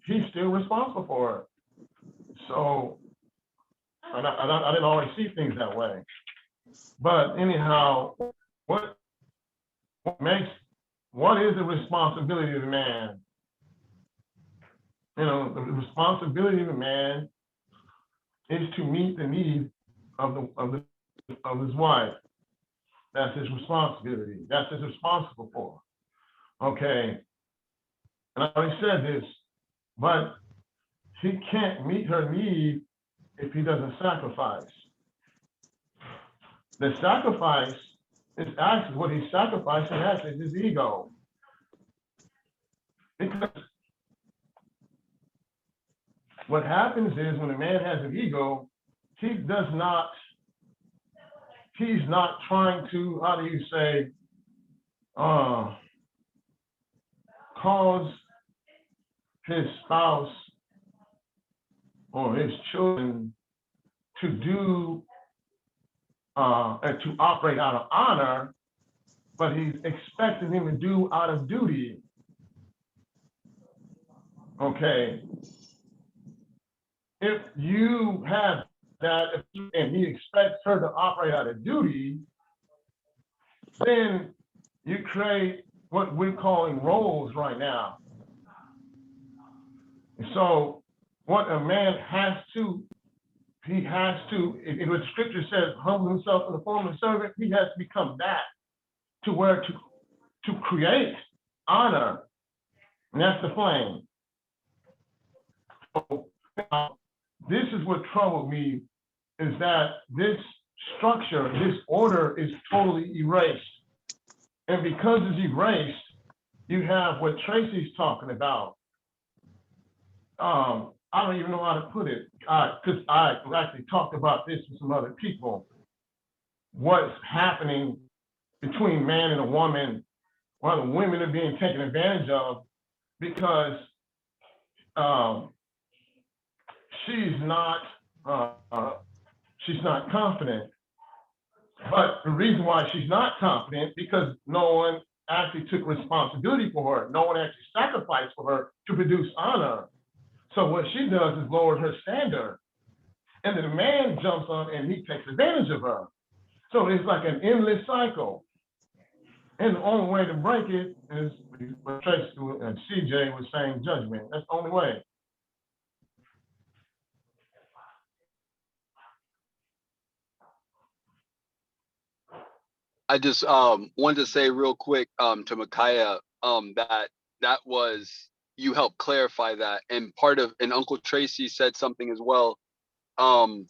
Speaker 2: he's still responsible for her. So, and I didn't always see things that way. But anyhow, what is the responsibility of the man? The responsibility of the man is to meet the need of his wife. That's his responsibility. That's what he's responsible for. Okay. And I already said this, but he can't meet her need if he doesn't sacrifice. The sacrifice It's actually what he's sacrificing, actually, is his ego. Because what happens is when a man has an ego, he's not trying to, how do you say, cause his spouse or his children to do and to operate out of honor, but he's expecting him to do out of duty. Okay. If you have that and he expects her to operate out of duty, then you create what we're calling roles right now. So what a man has to, if what scripture says, humble himself in the form of a servant, he has to become that to where to create honor. And that's the flame. So, this is what troubled me, is that this structure, this order is totally erased. And because it's erased, you have what Tracy's talking about. I don't even know how to put it, because I actually talked about this with some other people. What's happening between man and a woman, while the women are being taken advantage of because she's not confident. But the reason why she's not confident, because no one actually took responsibility for her. No one actually sacrificed for her to produce honor. So what she does is lower her standard. And then the man jumps on and he takes advantage of her. So it's like an endless cycle. And the only way to break it is what Tracy and CJ was saying, judgment. That's the only way.
Speaker 1: I just wanted to say real quick to Micaiah that was, you helped clarify that, and and Uncle Tracy said something as well. I'm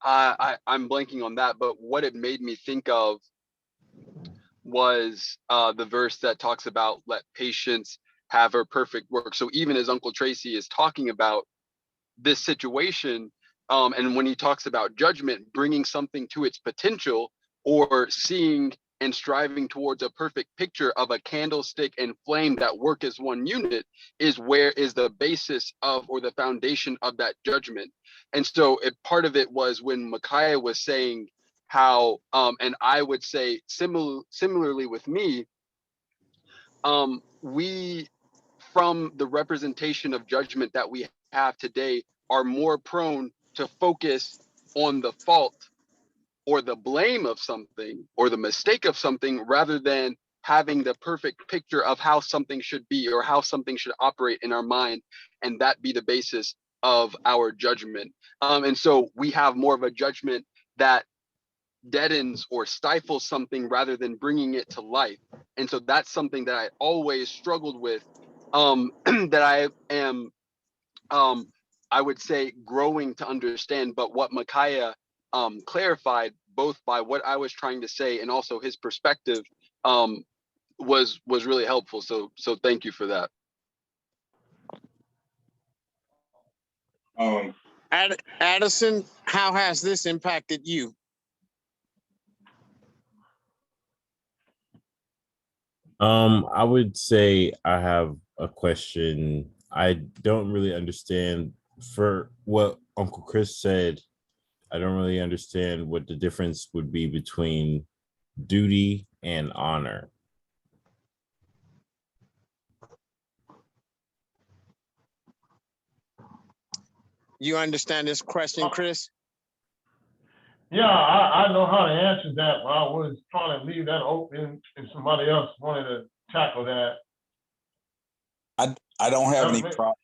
Speaker 1: blanking on that, but what it made me think of was the verse that talks about let patience have her perfect work. So even as Uncle Tracy is talking about this situation, and when he talks about judgment, bringing something to its potential, or seeing and striving towards a perfect picture of a candlestick and flame that work as one unit, is where is the basis of, or the foundation of, that judgment. And so part of it was when Micaiah was saying how, and I would say similarly with me, we, from the representation of judgment that we have today, are more prone to focus on the fault or the blame of something or the mistake of something, rather than having the perfect picture of how something should be or how something should operate in our mind, and that be the basis of our judgment. And so we have more of a judgment that deadens or stifles something rather than bringing it to life. And so that's something that I always struggled with, that I am, I would say, growing to understand. But what Micaiah clarified, both by what I was trying to say and also his perspective, was really helpful. So thank you for that.
Speaker 3: Addison, how has this impacted you?
Speaker 7: I would say I have a question. I don't really understand, for what Uncle Chris said. I don't really understand what the difference would be between duty and honor.
Speaker 3: You understand this question, Chris?
Speaker 2: Yeah, I know how to answer that, but I was trying to leave that open if somebody else wanted to tackle that.
Speaker 4: I don't have any problem.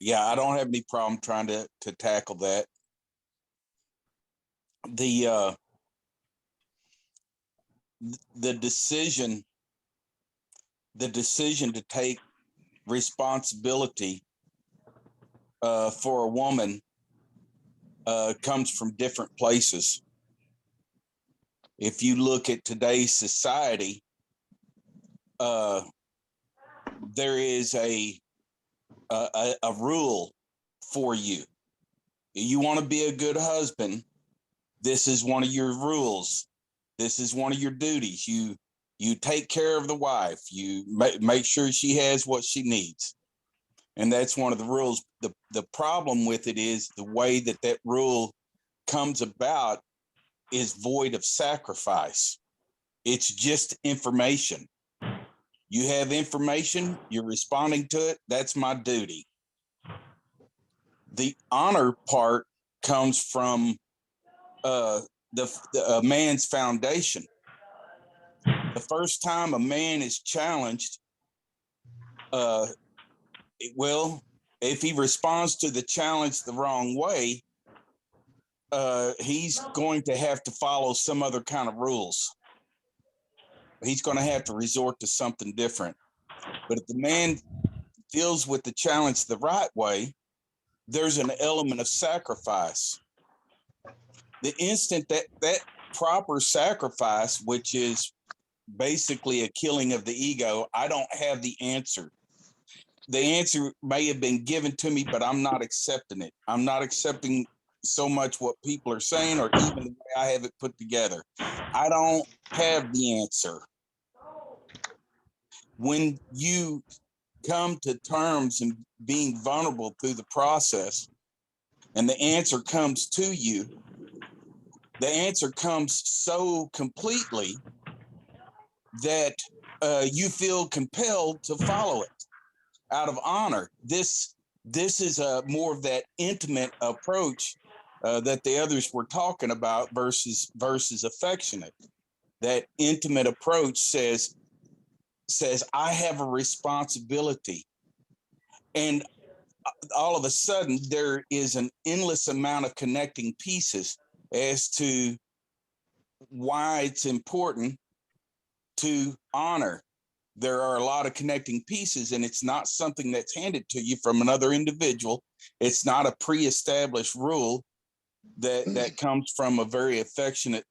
Speaker 4: Yeah, I don't have any problem trying to tackle that. The decision to take responsibility for a woman comes from different places. if you look at today's society, there is a rule for you. You want to be a good husband, this is one of your rules. This is one of your duties. You take care of the wife. You make sure she has what she needs. And that's one of the rules. The problem with it is the way that rule comes about is void of sacrifice. It's just information. You have information, you're responding to it. That's my duty. The honor part comes from a man's foundation. The first time a man is challenged, if he responds to the challenge the wrong way, he's going to have to follow some other kind of rules. He's going to have to resort to something different. But if the man deals with the challenge the right way, there's an element of sacrifice. The instant that proper sacrifice, which is basically a killing of the ego, I don't have the answer. The answer may have been given to me, but I'm not accepting it. I'm not accepting so much what people are saying or even the way I have it put together. I don't have the answer. When you come to terms and being vulnerable through the process and the answer comes to you, the answer comes so completely that you feel compelled to follow it out of honor. This is more of that intimate approach that the others were talking about versus affectionate. That intimate approach says I have a responsibility, and all of a sudden there is an endless amount of connecting pieces as to why it's important to honor. There are a lot of connecting pieces, and it's not something that's handed to you from another individual. It's not a pre-established rule that comes from a very affectionate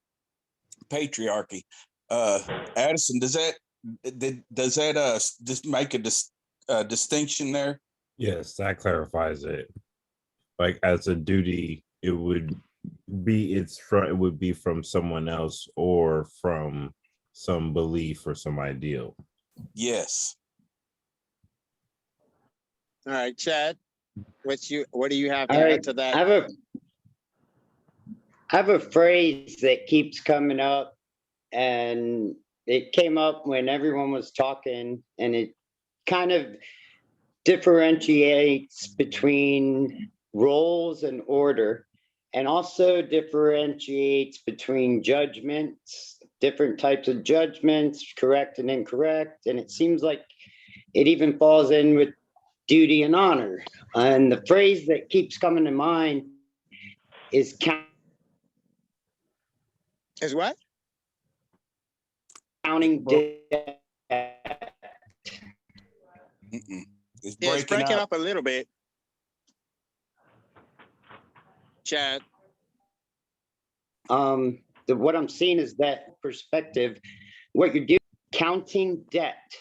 Speaker 4: patriarchy. Addison, does that just make a distinction there?
Speaker 7: Yes, that clarifies it. Like as a duty, it would be from someone else or from some belief or some ideal.
Speaker 4: Yes.
Speaker 3: All right, Chad, what do you have to
Speaker 6: All right,
Speaker 3: add to that?
Speaker 6: I have a phrase that keeps coming up, and it came up when everyone was talking, and it kind of differentiates between roles and order, and also differentiates between judgments, different types of judgments, correct and incorrect. And it seems like it even falls in with duty and honor. And the phrase that keeps coming to mind is
Speaker 3: Is what?
Speaker 6: counting debt.
Speaker 4: It's
Speaker 3: breaking up a little bit. Chad.
Speaker 6: What I'm seeing is that perspective. What you're doing, counting debt.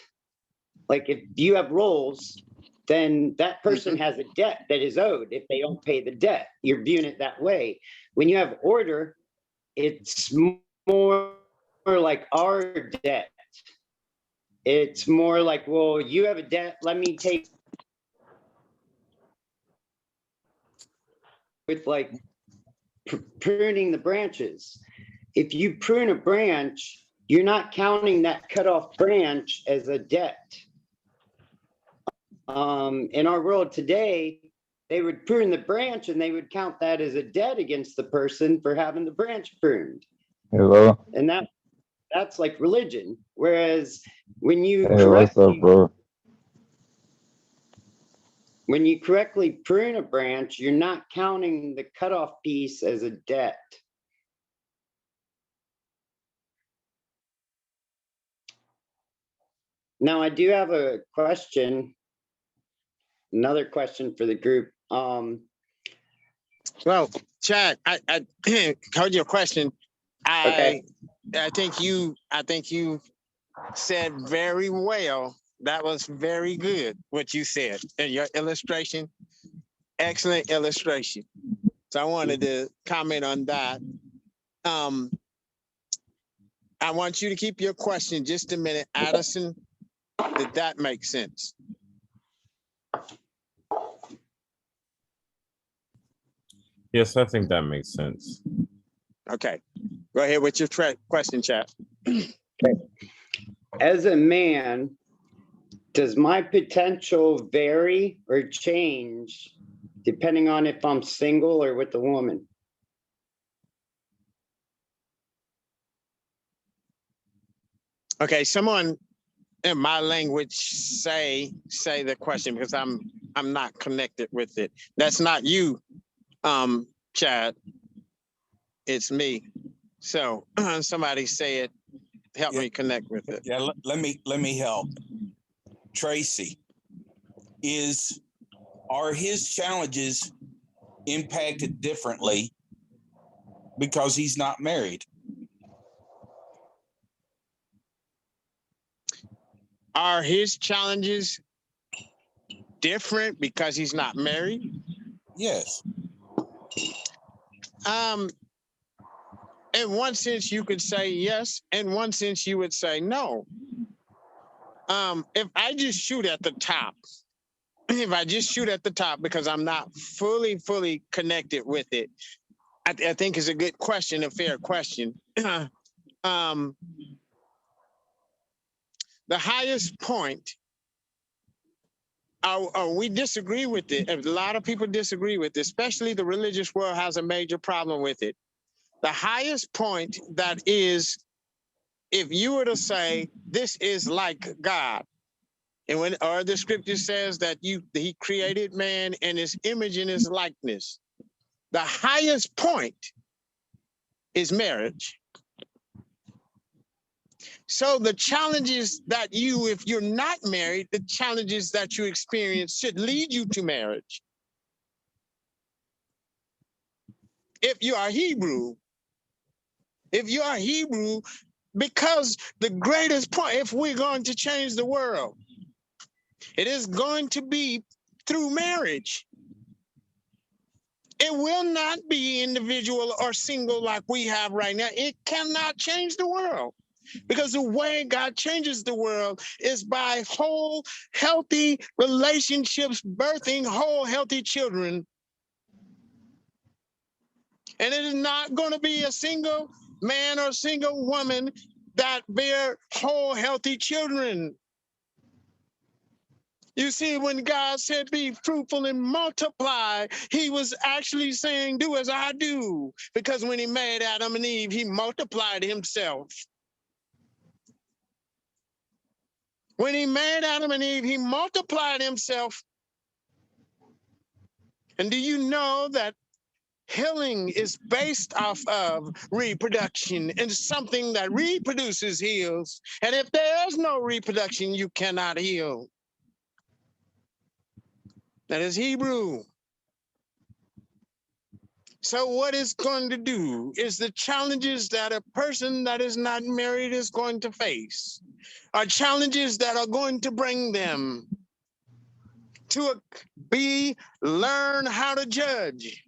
Speaker 6: Like if you have roles, then that person has a debt that is owed if they don't pay the debt. You're viewing it that way. When you have order, it's more like our debt. It's more like, well, you have a debt, let me take with like pruning the branches. If you prune a branch, you're not counting that cut off branch as a debt. In our world today, they would prune the branch and they would count that as a debt against the person for having the branch pruned.
Speaker 10: Hello.
Speaker 6: And that's like religion. Whereas when you
Speaker 10: What's up, bro?
Speaker 6: When you correctly prune a branch, you're not counting the cutoff piece as a debt. Now, I do have a question, another question for the group.
Speaker 3: Well, Chad, I heard your question.
Speaker 6: Okay.
Speaker 3: I think you said very well. That was very good what you said. And your illustration, excellent illustration. So I wanted to comment on that. I want you to keep your question just a minute. Addison, did that make sense?
Speaker 7: Yes, I think that makes sense.
Speaker 3: Okay, go ahead with your question, chat.
Speaker 6: As a man, does my potential vary or change depending on if I'm single or with a woman?
Speaker 3: Okay, someone in my language say the question because I'm not connected with it. That's not you, Chad. It's me. So somebody say it. Help me connect with it.
Speaker 4: Yeah, let me help. Tracy, are his challenges impacted differently because he's not married?
Speaker 3: Are his challenges different because he's not married?
Speaker 4: Yes.
Speaker 3: In one sense, you could say yes. In one sense, you would say no. If I just shoot at the top, because I'm not fully connected with it, I think it's a good question, a fair question. The highest point, we disagree with it. A lot of people disagree with it, especially the religious world has a major problem with it. The highest point that is, if you were to say, this is like God, and or the scripture says that he created man in his image and his likeness, the highest point is marriage. So the challenges that if you're not married, the challenges that you experience should lead you to marriage. If you are Hebrew, because the greatest point, if we're going to change the world, it is going to be through marriage. It will not be individual or single like we have right now. It cannot change the world, because the way God changes the world is by whole, healthy relationships, birthing whole, healthy children. And it is not going to be a single man or single woman that bear whole, healthy children. You see, when God said, be fruitful and multiply, he was actually saying, do as I do. Because when he made Adam and Eve, he multiplied himself. When he made Adam and Eve, he multiplied himself. And do you know that healing is based off of reproduction, and something that reproduces heals? And if there's no reproduction, you cannot heal. That is Hebrew. So what it's going to do is the challenges that a person that is not married is going to face are challenges that are going to bring them to learn how to judge.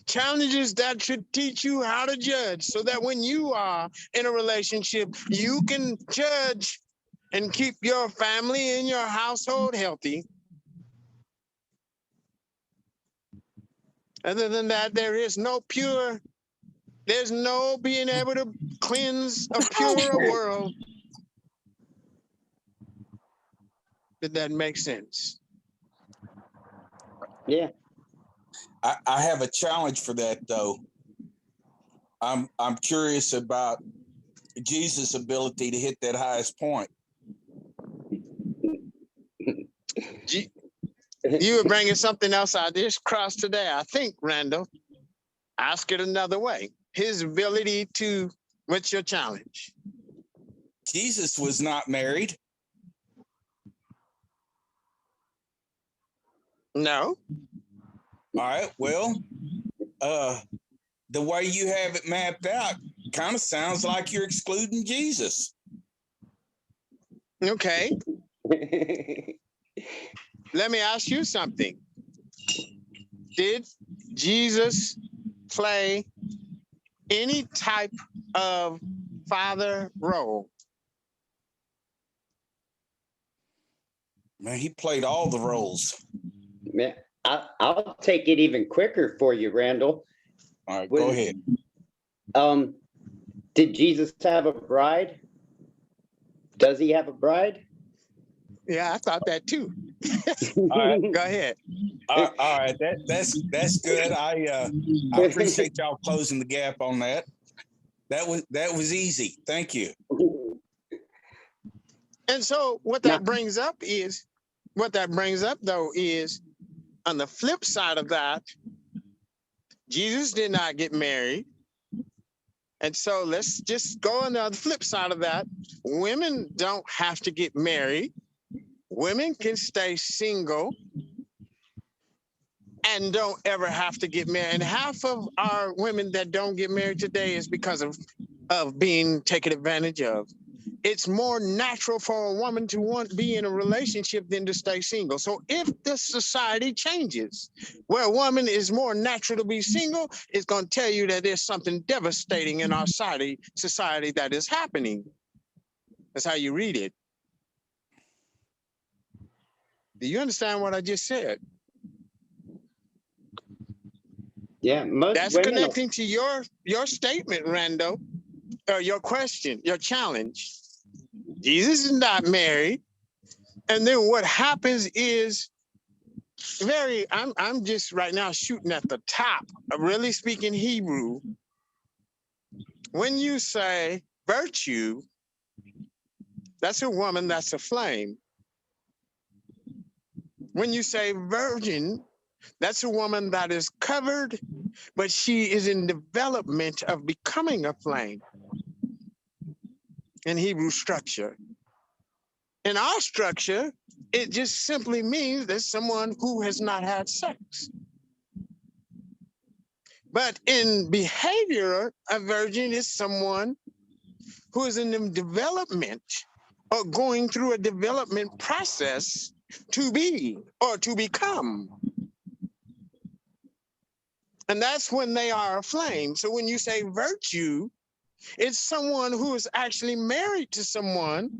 Speaker 3: Challenges that should teach you how to judge, so that when you are in a relationship, you can judge and keep your family and your household healthy. Other than that, there's no being able to cleanse a purer world. Did that make sense?
Speaker 6: Yeah.
Speaker 4: I have a challenge for that, though. I'm curious about Jesus' ability to hit that highest point.
Speaker 3: You were bringing something else I just crossed today, I think, Randall. Ask it another way. His ability to, what's your challenge?
Speaker 4: Jesus was not married.
Speaker 3: No.
Speaker 4: All right, well, the way you have it mapped out kind of sounds like you're excluding Jesus.
Speaker 3: Okay, let me ask you something. Did Jesus play any type of father role?
Speaker 4: Man, he played all the roles.
Speaker 6: Man, I'll take it even quicker for you, Randall.
Speaker 4: All right, go ahead.
Speaker 6: Did Jesus have a bride? Does he have a bride?
Speaker 3: Yeah, I thought that too.
Speaker 4: All right.
Speaker 3: Go ahead.
Speaker 4: All right, that's good. I appreciate y'all closing the gap on that. That was easy. Thank you.
Speaker 3: And so what that brings up though is on the flip side of that, Jesus did not get married. And so let's just go on the flip side of that. Women don't have to get married. Women can stay single and don't ever have to get married. And half of our women that don't get married today is because of being taken advantage of. It's more natural for a woman to want to be in a relationship than to stay single. So if the society changes, where a woman is more natural to be single, it's going to tell you that there's something devastating in our society that is happening. That's how you read it. Do you understand what I just said?
Speaker 6: Yeah, most
Speaker 3: that's
Speaker 6: women
Speaker 3: connecting to your statement, Rando, or your question, your challenge. Jesus is not married. And then what happens is I'm just right now shooting at the top, really speaking Hebrew. When you say virtue, that's a woman, that's a flame. When you say virgin, that's a woman that is covered, but she is in development of becoming a flame in Hebrew structure. In our structure, it just simply means that someone who has not had sex. But in behavior, a virgin is someone who is in the development or going through a development process to be or to become. And that's when they are a flame. So when you say virtue, it's someone who is actually married to someone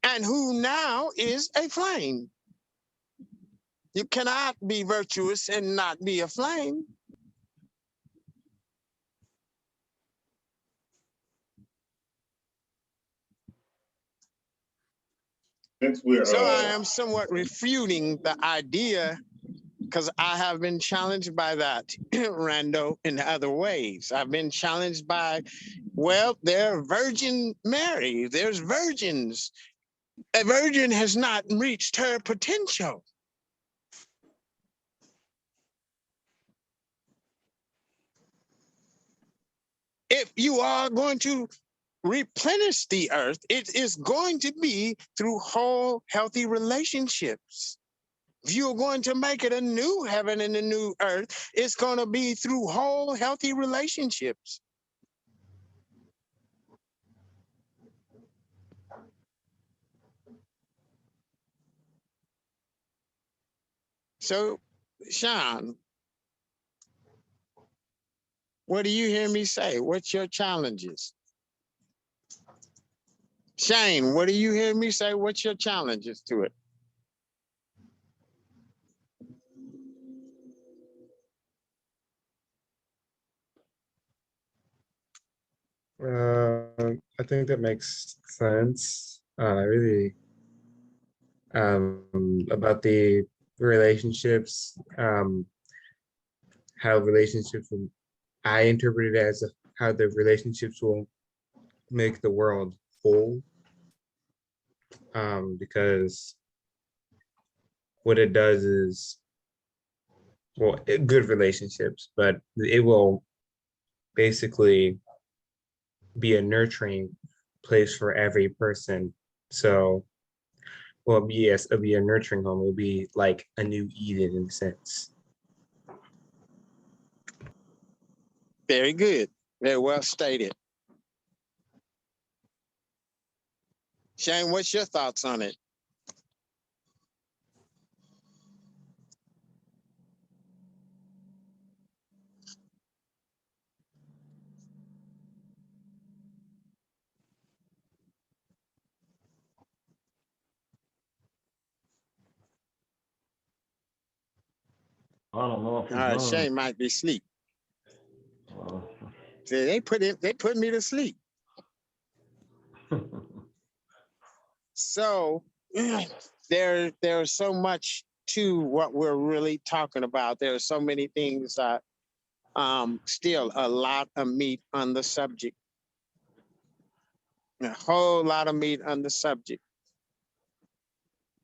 Speaker 3: and who now is a flame. You cannot be virtuous and not be a flame. So I am somewhat refuting the idea because I have been challenged by that, Rando, in other ways. I've been challenged by, well, there are Virgin Mary, there's virgins. A virgin has not reached her potential. If you are going to replenish the earth, it is going to be through whole, healthy relationships. If you're going to make it a new heaven and a new earth, it's going to be through whole, healthy relationships. So, Sean, what do you hear me say? What's your challenges? Shane, what do you hear me say? What's your challenges to it?
Speaker 11: I think that makes sense. Really, about the relationships, how relationships, I interpret it as how the relationships will make the world whole. Because what it does is, well, good relationships, but it will basically be a nurturing place for every person. So, well, yes, it'll be a nurturing home. It'll be like a new Eden in a sense.
Speaker 3: Very good. Very well stated. Shane, what's your thoughts on it?
Speaker 2: I don't know if
Speaker 3: All
Speaker 2: he's
Speaker 3: right,
Speaker 2: on.
Speaker 3: Shane might be asleep.
Speaker 2: Uh,
Speaker 3: See, they put me to sleep. So there's so much to what we're really talking about. There are so many things that still a lot of meat on the subject. A whole lot of meat on the subject.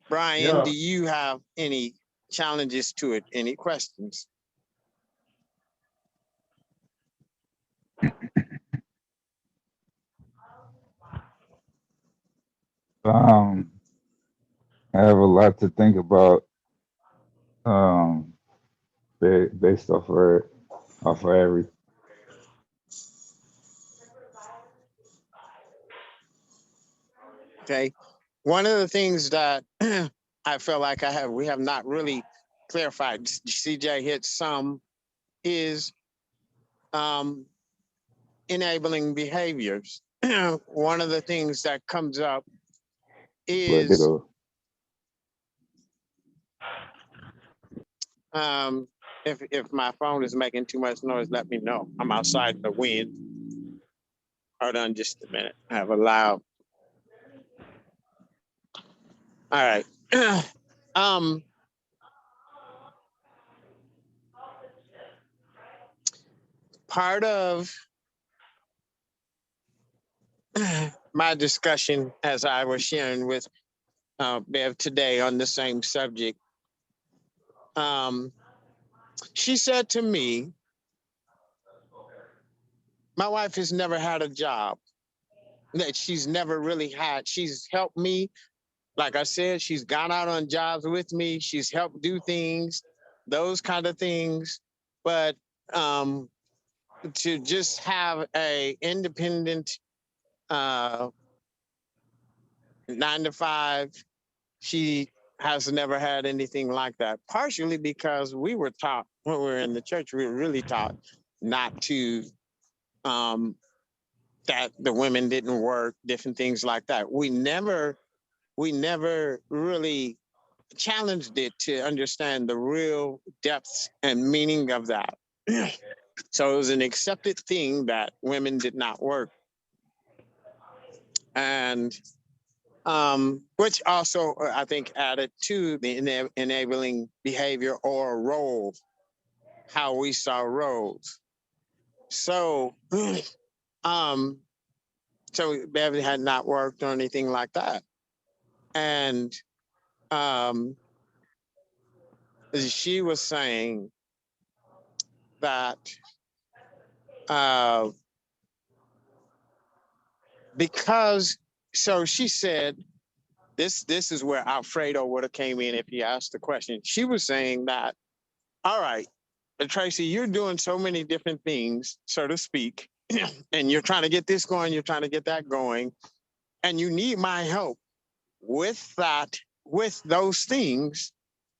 Speaker 3: Brian,
Speaker 2: Yeah.
Speaker 3: do you have any challenges to it? Any questions?
Speaker 10: Um, I have a lot to think about, um, based off of every.
Speaker 3: Okay. One of the things that I feel like we have not really clarified, CJ hit some, is enabling behaviors. One of the things that comes up
Speaker 10: Where they
Speaker 3: is
Speaker 10: go.
Speaker 3: if my phone is making too much noise, let me know. I'm outside in the wind. Hold on just a minute. I have a loud. All right. Part of my discussion, as I was sharing with Bev today on the same subject, she said to me, my wife has never had a job, that she's never really had. She's helped me. Like I said, she's gone out on jobs with me. She's helped do things, those kind of things. But to just have a independent 9 to 5, she has never had anything like that. Partially because we were taught when we were in the church, we were really taught not to that the women didn't work, different things like that. We never really challenged it to understand the real depths and meaning of that. So it was an accepted thing that women did not work. And which also I think added to the enabling behavior or role, how we saw roles. So so Beverly had not worked or anything like that. And she was saying that because, so she said, this is where Alfredo would have came in if he asked the question. She was saying that, all right, Tracy, you're doing so many different things, so to speak, and you're trying to get this going, you're trying to get that going, and you need my help with that, with those things.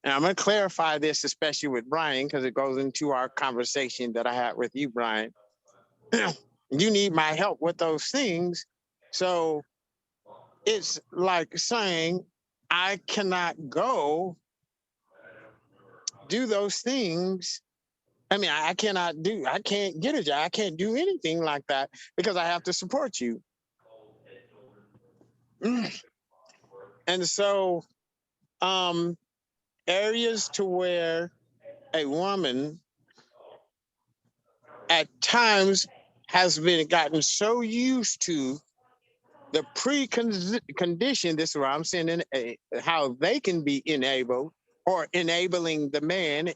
Speaker 3: And I'm going to clarify this, especially with Brian, because it goes into our conversation that I had with you, Brian. You need my help with those things. So it's like saying, I cannot go do those things. I mean, I can't get a job. I can't do anything like that because I have to support you. And so, areas to where a woman at times has been gotten so used to the precondition, this is where I'm saying how they can be enabled or enabling the man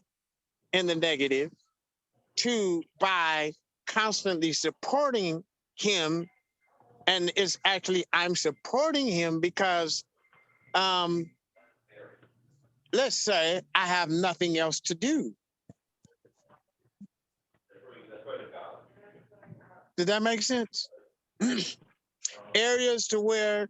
Speaker 3: in the negative by constantly supporting him. And it's actually, I'm supporting him because let's say I have nothing else to do. Did that make sense? Areas to where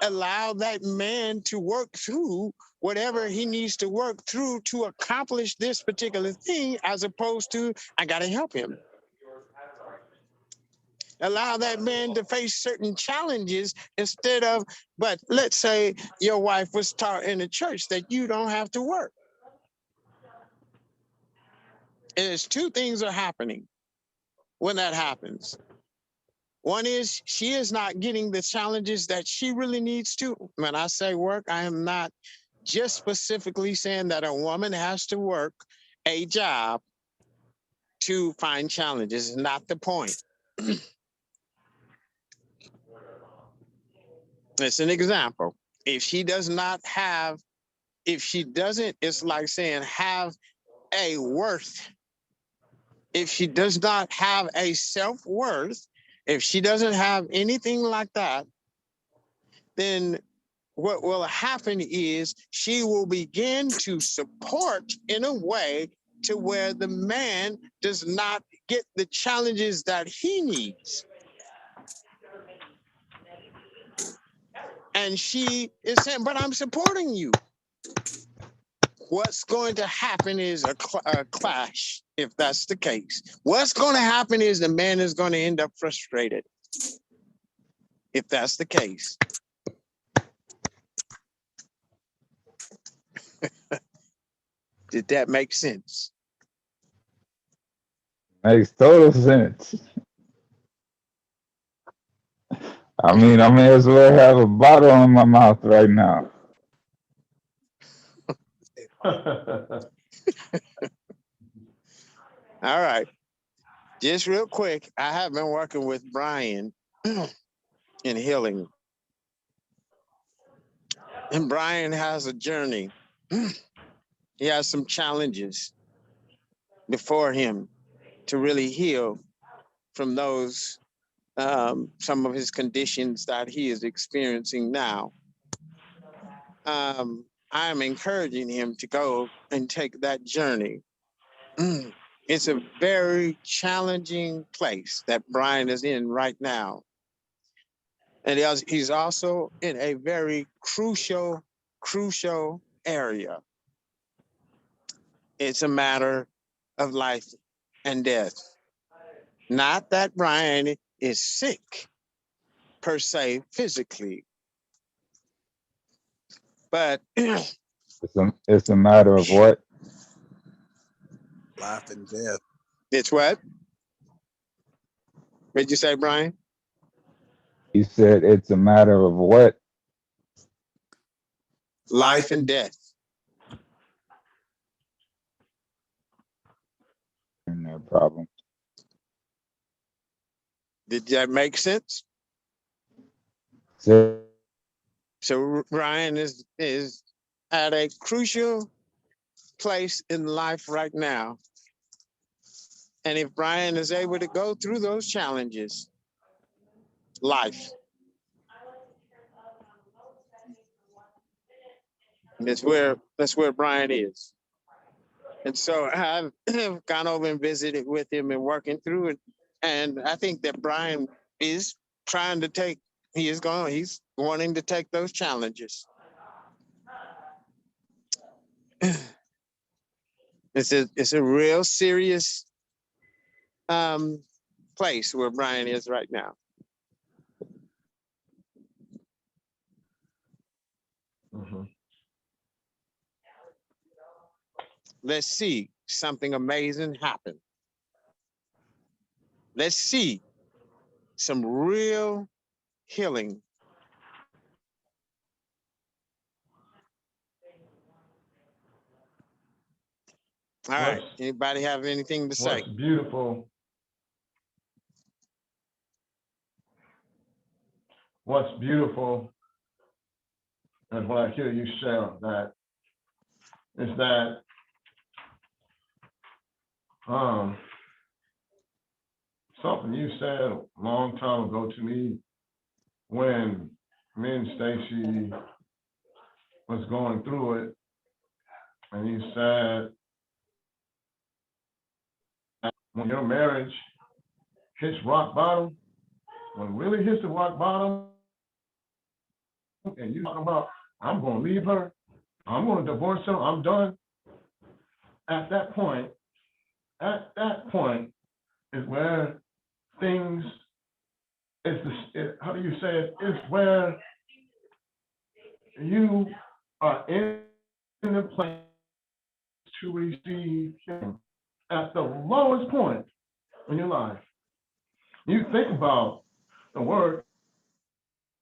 Speaker 3: allow that man to work through whatever he needs to work through to accomplish this particular thing, as opposed to, I got to help him. Allow that man to face certain challenges instead of, but let's say your wife was taught in the church that you don't have to work. There's two things are happening when that happens. One is she is not getting the challenges that she really needs to. When I say work, I am not just specifically saying that a woman has to work a job to find challenges. It's not the point. It's an example. If she does not have, if she doesn't, it's like saying have a worth. If she does not have a self-worth, if she doesn't have anything like that, then what will happen is she will begin to support in a way to where the man does not get the challenges that he needs. And she is saying, but I'm supporting you. What's going to happen is a clash, if that's the case. What's going to happen is the man is going to end up frustrated, if that's the case. Did that make sense?
Speaker 10: Makes total sense. I mean, I may as well have a bottle in my mouth right now.
Speaker 3: All right. Just real quick, I have been working with Brian in healing. And Brian has a journey. He has some challenges before him to really heal from those, some of his conditions that he is experiencing now. I'm encouraging him to go and take that journey. It's a very challenging place that Brian is in right now. And he's also in a very crucial area. It's a matter of life and death. Not that Brian is sick per se physically, but
Speaker 10: It's a matter of what?
Speaker 12: Life and death.
Speaker 3: It's what? What'd you say, Brian?
Speaker 10: You said it's a matter of what?
Speaker 3: Life and death.
Speaker 10: No problem.
Speaker 3: Did that make sense?
Speaker 10: So
Speaker 3: Ryan is at a crucial place in life right now. And if Brian is able to go through those challenges, life. That's where Brian is. And so I've gone over and visited with him and working through it. And I think that Brian is trying to take, he's wanting to take those challenges. It's a real serious place where Brian is right now.
Speaker 2: Mhm.
Speaker 3: Let's see something amazing happen. Let's see some real healing. All right. Anybody have anything to say?
Speaker 2: What's beautiful? What's beautiful, and when I hear you share that, is that something you said a long time ago to me when me and Stacy was going through it, and you said when your marriage hits rock bottom, when it really hits the rock bottom, and you talking about, I'm gonna leave her, I'm gonna divorce her, I'm done. At that point is where things, how do you say it? It's where you are in the place to receive him at the lowest point in your life. You think about the word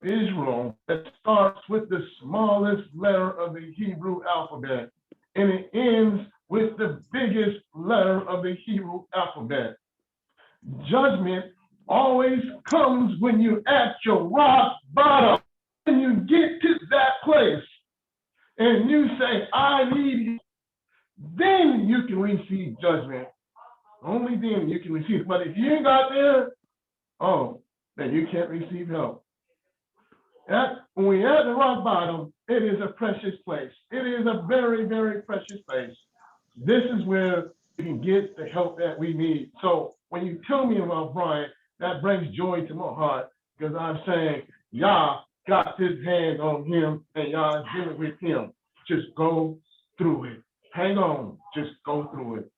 Speaker 2: Israel that starts with the smallest letter of the Hebrew alphabet, and it ends with the biggest letter of the Hebrew alphabet. Judgment always comes when you're at your rock bottom. When you get to that place and you say, I need you, then you can receive judgment. Only then you can receive it. But if you ain't got there, then you can't receive help. When we're at the rock bottom, it is a precious place. It is a very, very precious place. This is where we can get the help that we need. So when you tell me about Brian, that brings joy to my heart, because I'm saying, Yah got his hand on him and Yah is dealing with him. Just go through it. Hang on, just go through it.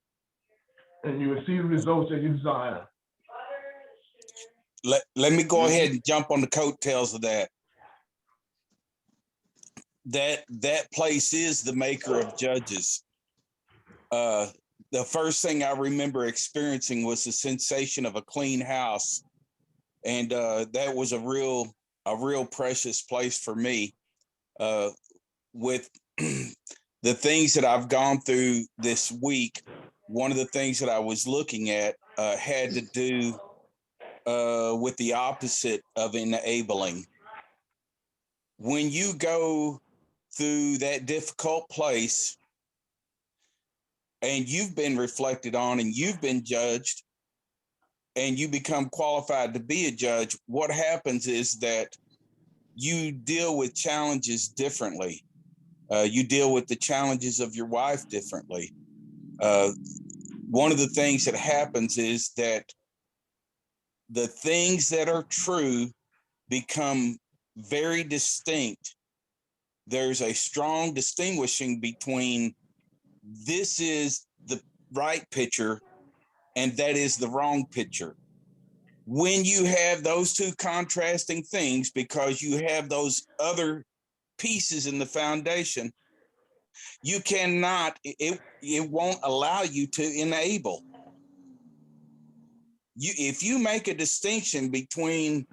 Speaker 2: And you will see the results that you desire.
Speaker 4: Let me go ahead and jump on the coattails of that. That place is the maker of judges. The first thing I remember experiencing was the sensation of a clean house, and that was a real precious place for me. With the things that I've gone through this week, one of the things that I was looking at had to do with the opposite of enabling. When you go through that difficult place and you've been reflected on and you've been judged and you become qualified to be a judge, what happens is that you deal with challenges differently. You deal with the challenges of your wife differently. One of the things that happens is that the things that are true become very distinct. There's a strong distinguishing between this is the right picture and that is the wrong picture. When you have those two contrasting things, because you have those other pieces in the foundation, you cannot, it won't allow you to enable. If you make a distinction between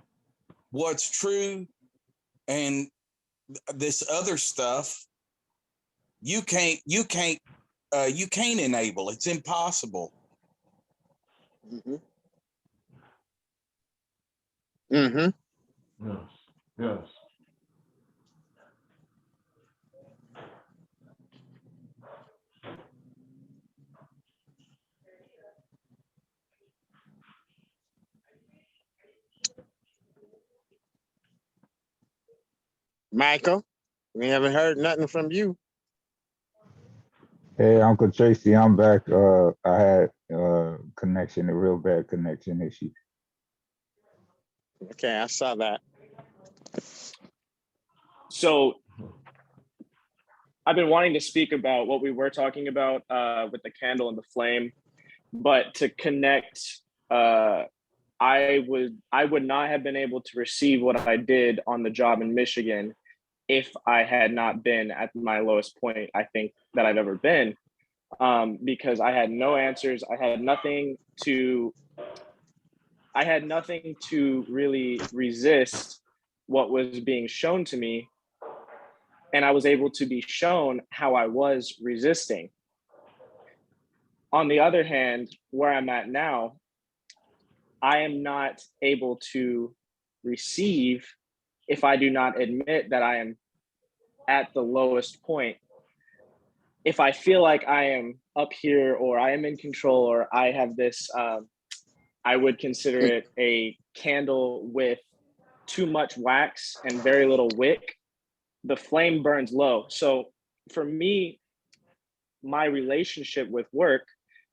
Speaker 4: what's true and this other stuff, you can't enable. It's impossible.
Speaker 3: Mm-hmm. Mm-hmm.
Speaker 2: Yes, yes.
Speaker 3: Michael, we haven't heard nothing from you.
Speaker 10: Hey, Uncle Tracy, I'm back. I had a real bad connection issue.
Speaker 3: Okay, I saw that.
Speaker 8: So I've been wanting to speak about what we were talking about with the candle and the flame, but to connect, I would not have been able to receive what I did on the job in Michigan if I had not been at my lowest point, I think, that I've ever been, because I had no answers. I had nothing to really resist what was being shown to me. And I was able to be shown how I was resisting. On the other hand, where I'm at now, I am not able to receive if I do not admit that I am at the lowest point. If I feel like I am up here, or I am in control, or I have this, I would consider it a candle with too much wax and very little wick, the flame burns low. So for me, my relationship with work,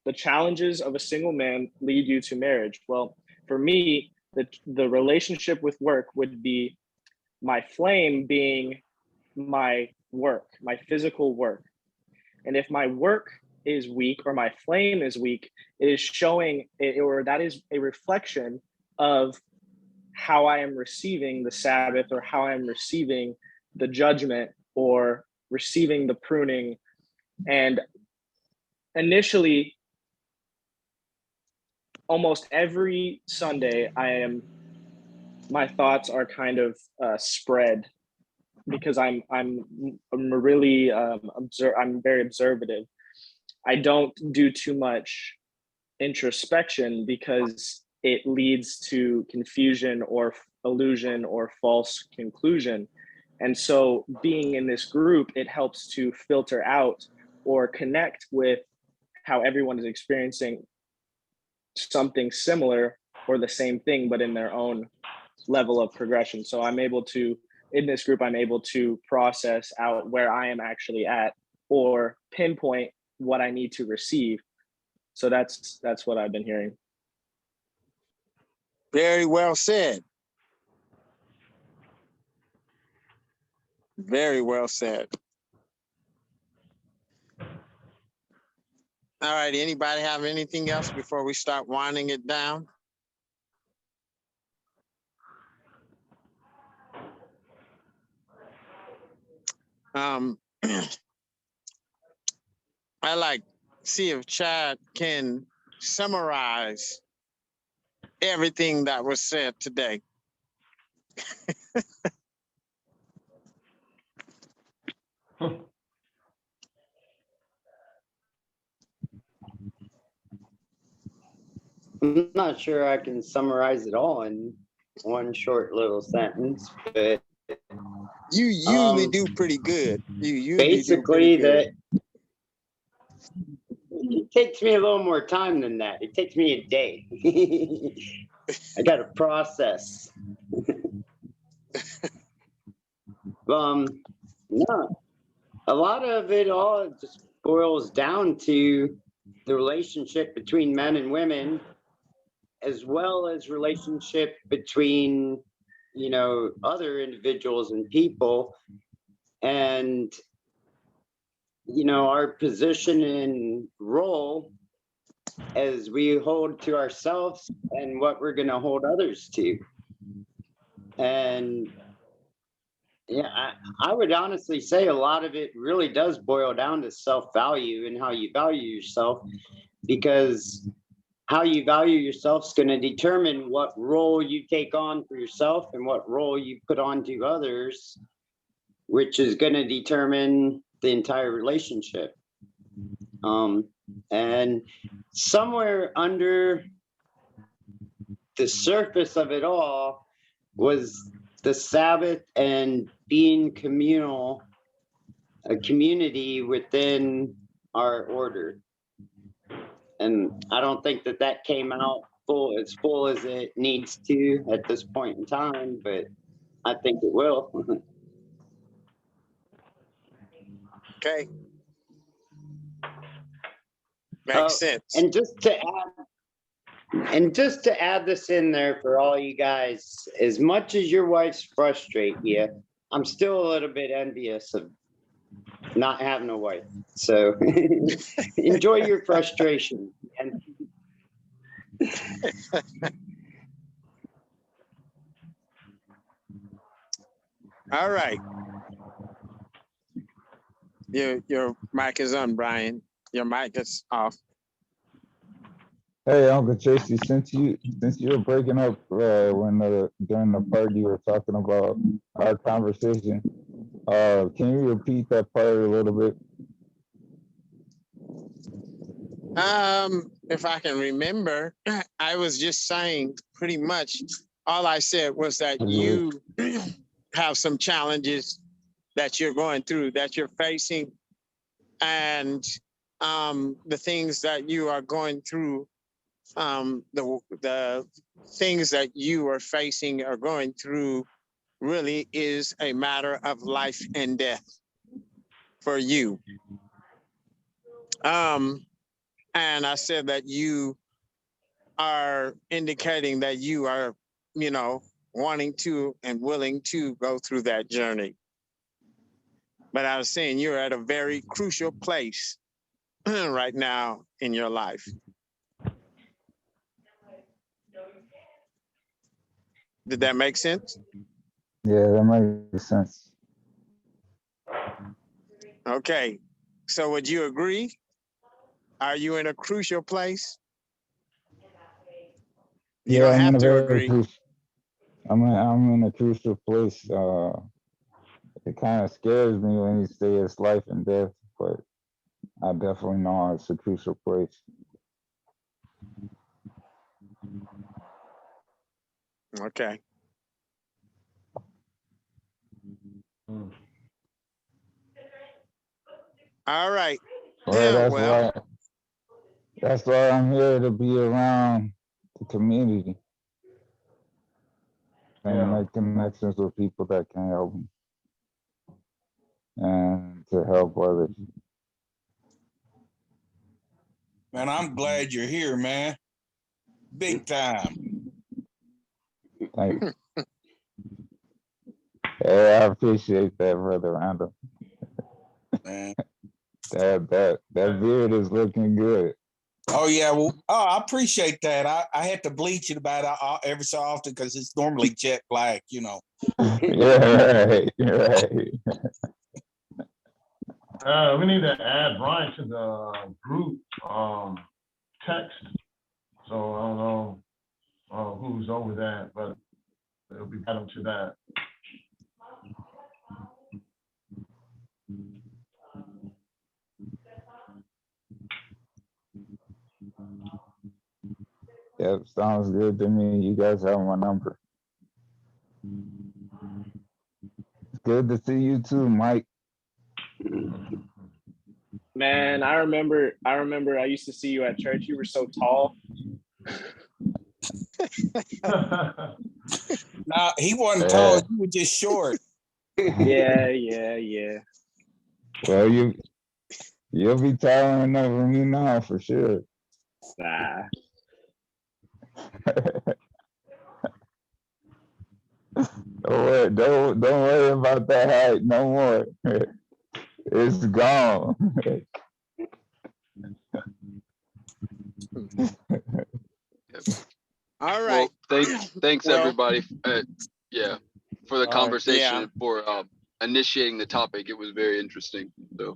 Speaker 8: the challenges of a single man lead you to marriage. Well, for me, the relationship with work would be my flame being my work, my physical work. And if my work is weak or my flame is weak, it is showing it, or that is a reflection of how I am receiving the Sabbath, or how I'm receiving the judgment, or receiving the pruning. And initially, almost every Sunday, my thoughts are kind of spread, because I'm really I'm very observative. I don't do too much introspection because it leads to confusion or illusion or false conclusion. And so being in this group, it helps to filter out or connect with how everyone is experiencing something similar or the same thing, but in their own level of progression. So I'm able to, in this group, I'm able to process out where I am actually at, or pinpoint what I need to receive. So that's what I've been hearing.
Speaker 3: Very well said. Very well said. All right, anybody have anything else before we start winding it down? I like see if Chad can summarize everything that was said today.
Speaker 6: I'm not sure I can summarize it all in one short little sentence, but
Speaker 3: You usually do pretty good. You usually
Speaker 6: basically
Speaker 3: do pretty good.
Speaker 6: it takes me a little more time than that. It takes me a day. I got to process. No, a lot of it all just boils down to the relationship between men and women, as well as relationship between, you know, other individuals and people. And, you know, our position and role as we hold to ourselves and what we're going to hold others to. And yeah, I would honestly say a lot of it really does boil down to self-value and how you value yourself, because how you value yourself is going to determine what role you take on for yourself and what role you put on to others, which is going to determine the entire relationship. And somewhere under the surface of it all was the Sabbath and being communal, a community within our order. And I don't think that that came out as full as it needs to at this point in time, but I think it will.
Speaker 3: Okay. Makes sense.
Speaker 6: And just to add this in there for all you guys, as much as your wife's frustrate you, I'm still a little bit envious of not having a wife. So enjoy your frustration. And
Speaker 3: all right. Your mic is on, Brian. Your mic is off.
Speaker 10: Hey, Uncle Tracy, since you were breaking up when during the part you were talking about our conversation, can you repeat that part a little bit?
Speaker 3: If I can remember, I was just saying pretty much all I said was that you have some challenges that you're going through, that you're facing, and the things that you are going through, the things that you are facing or going through really is a matter of life and death for you. And I said that you are indicating that you are, wanting to and willing to go through that journey. But I was saying you're at a very crucial place right now in your life. Did that make sense?
Speaker 10: Yeah, that makes sense.
Speaker 3: Okay. So would you agree? Are you in a crucial place? You don't have to agree.
Speaker 10: I'm in a crucial place. It kind of scares me when you say it's life and death, but I definitely know it's a crucial place.
Speaker 3: Okay. All right.
Speaker 10: Well, that's why I'm here, to be around the community and make connections with people that can help me and to help others.
Speaker 4: Man, I'm glad you're here, man. Big time.
Speaker 10: Thank you. Hey, I appreciate that, Brother Randall.
Speaker 4: Man.
Speaker 10: That beard is looking good.
Speaker 4: Oh yeah, well, I appreciate that. I had to bleach it about every so often because it's normally jet black,
Speaker 10: Yeah, right.
Speaker 2: We need to add Brian to the group text. So I don't know who's over that, but it'll be added to that.
Speaker 10: Yep, sounds good to me. You guys have my number. It's good to see you too, Mike.
Speaker 8: Man, I remember I used to see you at church. You were so tall.
Speaker 4: No, he wasn't tall, you were just short.
Speaker 8: Yeah.
Speaker 10: Well, you'll be towering over me now for sure.
Speaker 8: Nah.
Speaker 10: Don't worry about that height no more. It's gone.
Speaker 3: All right.
Speaker 1: Well, thanks everybody. For the conversation and for initiating the topic. It was very interesting. So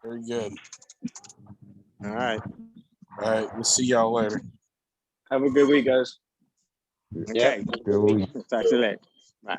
Speaker 4: very good.
Speaker 3: All right.
Speaker 11: All right. We'll see y'all later.
Speaker 8: Have a good week, guys.
Speaker 3: Okay.
Speaker 10: Good week.
Speaker 3: Talk to you later. Bye.